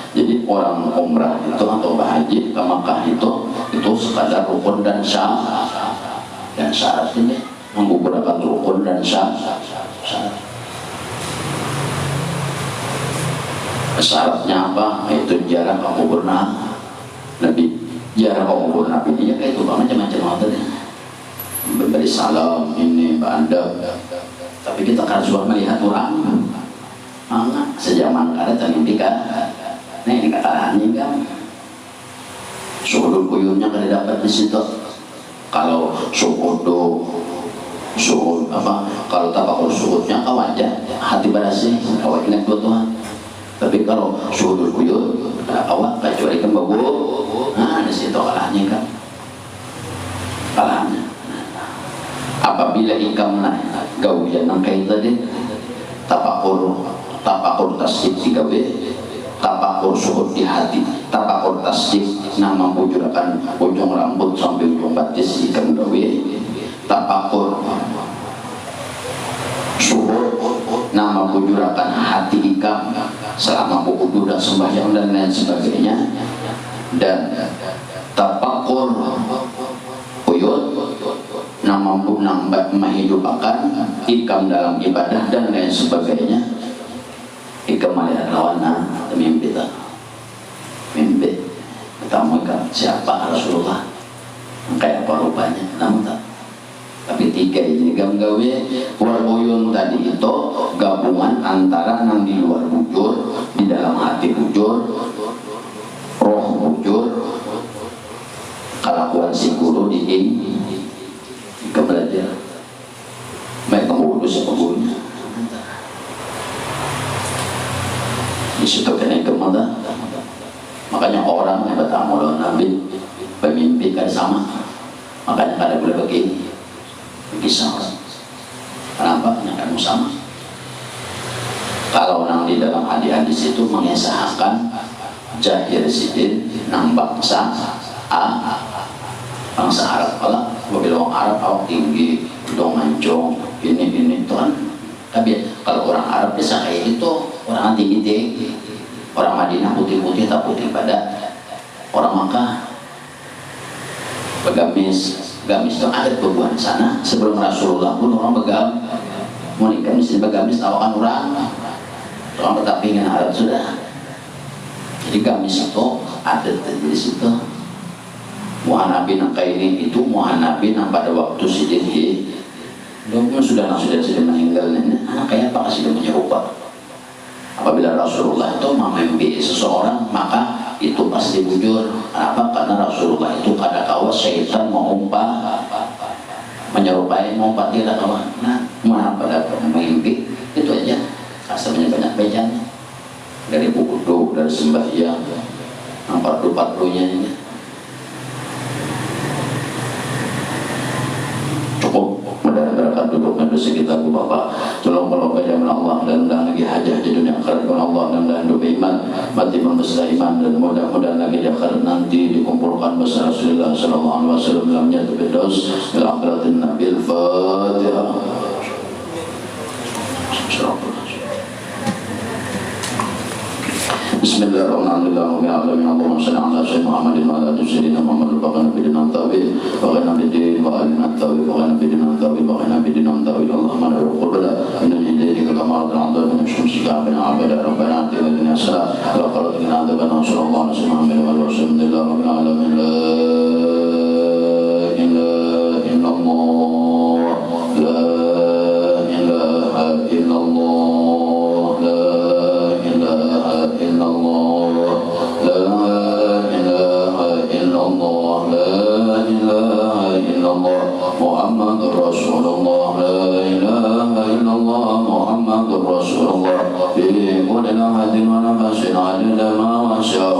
Jadi orang umrah itu atau berhaji ke Makkah itu sekadar rukun dan syarat ini menggugurkan rukun dan syarat. Syaratnya apa? Itu jarak kubur Nabi. Jarak kubur Nabi dia kayak itu macam-macam ada. Memberi salam ini bandar. Tapi kita kan suka melihat orang. Sejaman kada termimpikan nah ini kekalahannya kan suhudul kuyurnya kada dapat di situ. Kalau suhud apa kalau tapakur suhudnya kawaja hati berasih awak ingat buat Tuhan. Tapi kalau suhudul kuyur awak kecuali kan bagus di situ kalahnya kan kalahnya. Apabila ikam gawian yang kayak tadi tapakur tasdik 3W, tapakur suhud di hati, tapakur tasdik nama bujurakan ujung rambut sampai ujung batis ikam gawe, tapakur suhud nama bujurakan hati ikam selama wudu dan sembahyang dan lain sebagainya, dan tapakur uyud nama menghidupkan ikam dalam ibadah dan lain sebagainya. Ikam melihat lawannya mimpi ketemu ikam siapa Rasulullah kayak apa rupanya namun tak. Tapi 3 ini gawe warbuyun tadi itu gabungan antara yang di luar bujur, di dalam hati bujur, roh bujur, kelakuan si guru di belajar mereka ngurus gurunya di situ kena kemana. Makanya orang yang bertamu dengan Nabi pemimpi kan sama, makanya kada boleh begini kisah orang. Kenapa? Yang kamu sama. Kalau orang di dalam hadis itu mengesahkan jahir sidin nang bangsa bangsa Arab kalau mobil orang Arab awak tinggi dong mancung ini tuan. Tapi kalau orang Arab bisa kayak gitu, orang tinggi orang Madinah putih-putih tak putih pada orang Makkah begamis itu ada bebuan sana sebelum Rasulullah pun orang mau nikah mesti begamis tawakan orang tetap ingin Arab sudah. Jadi gamis itu ada di situ. Muhanabi kaini itu muhanabi pada waktu sidin dia sudah meninggal anak kayak apa sudah menyerupa. Apabila Rasulullah itu memimpi seseorang maka itu pasti bujur. Kenapa? Karena Rasulullah itu pada kawas syaitan mengumpah menyerupai mengumpah tidak kawan. Nah, pada memimpi itu aja asalnya banyak bejanya dari wudu, dari sembahyang, pardu-pardunya ini. Cukup mudah-mudahan duduk di sekitar Bapak. Tolong kalau yang dan mudah-mudahan lagi hajah di dunia akhirat dengan Allah, dan mudah-mudahan hidup iman, mati berbesar iman, dan mudah-mudahan lagi di akhirat nanti dikumpulkan bersama Rasulullah sallallahu alaihi wasallam dalam jannatul firdaus bil akhiratin nabil Fatihah. Bismillahirrahmanirrahim. Allahumma shalli ala sayyidina Muhammadin wa ala ali sayyidina Muhammad wa ala nabiyina tabi wa ala nabiyina wa ala tabi wa ala nabiyina tabi wa ala nabiyina tabi Allahumma la yuqbala min al-hidayah kama ta'ala min syamsika min abada rabbana atina dunya hasanah wa qina adzaban sallallahu alaihi wa sallam wa alhamdulillahi rabbil alamin la ilaha illallah la ilaha illallah Muhammad Rasulullah la ilaha illallah Muhammad Rasulullah bi kulli hadin wa nafasin adada ma syaa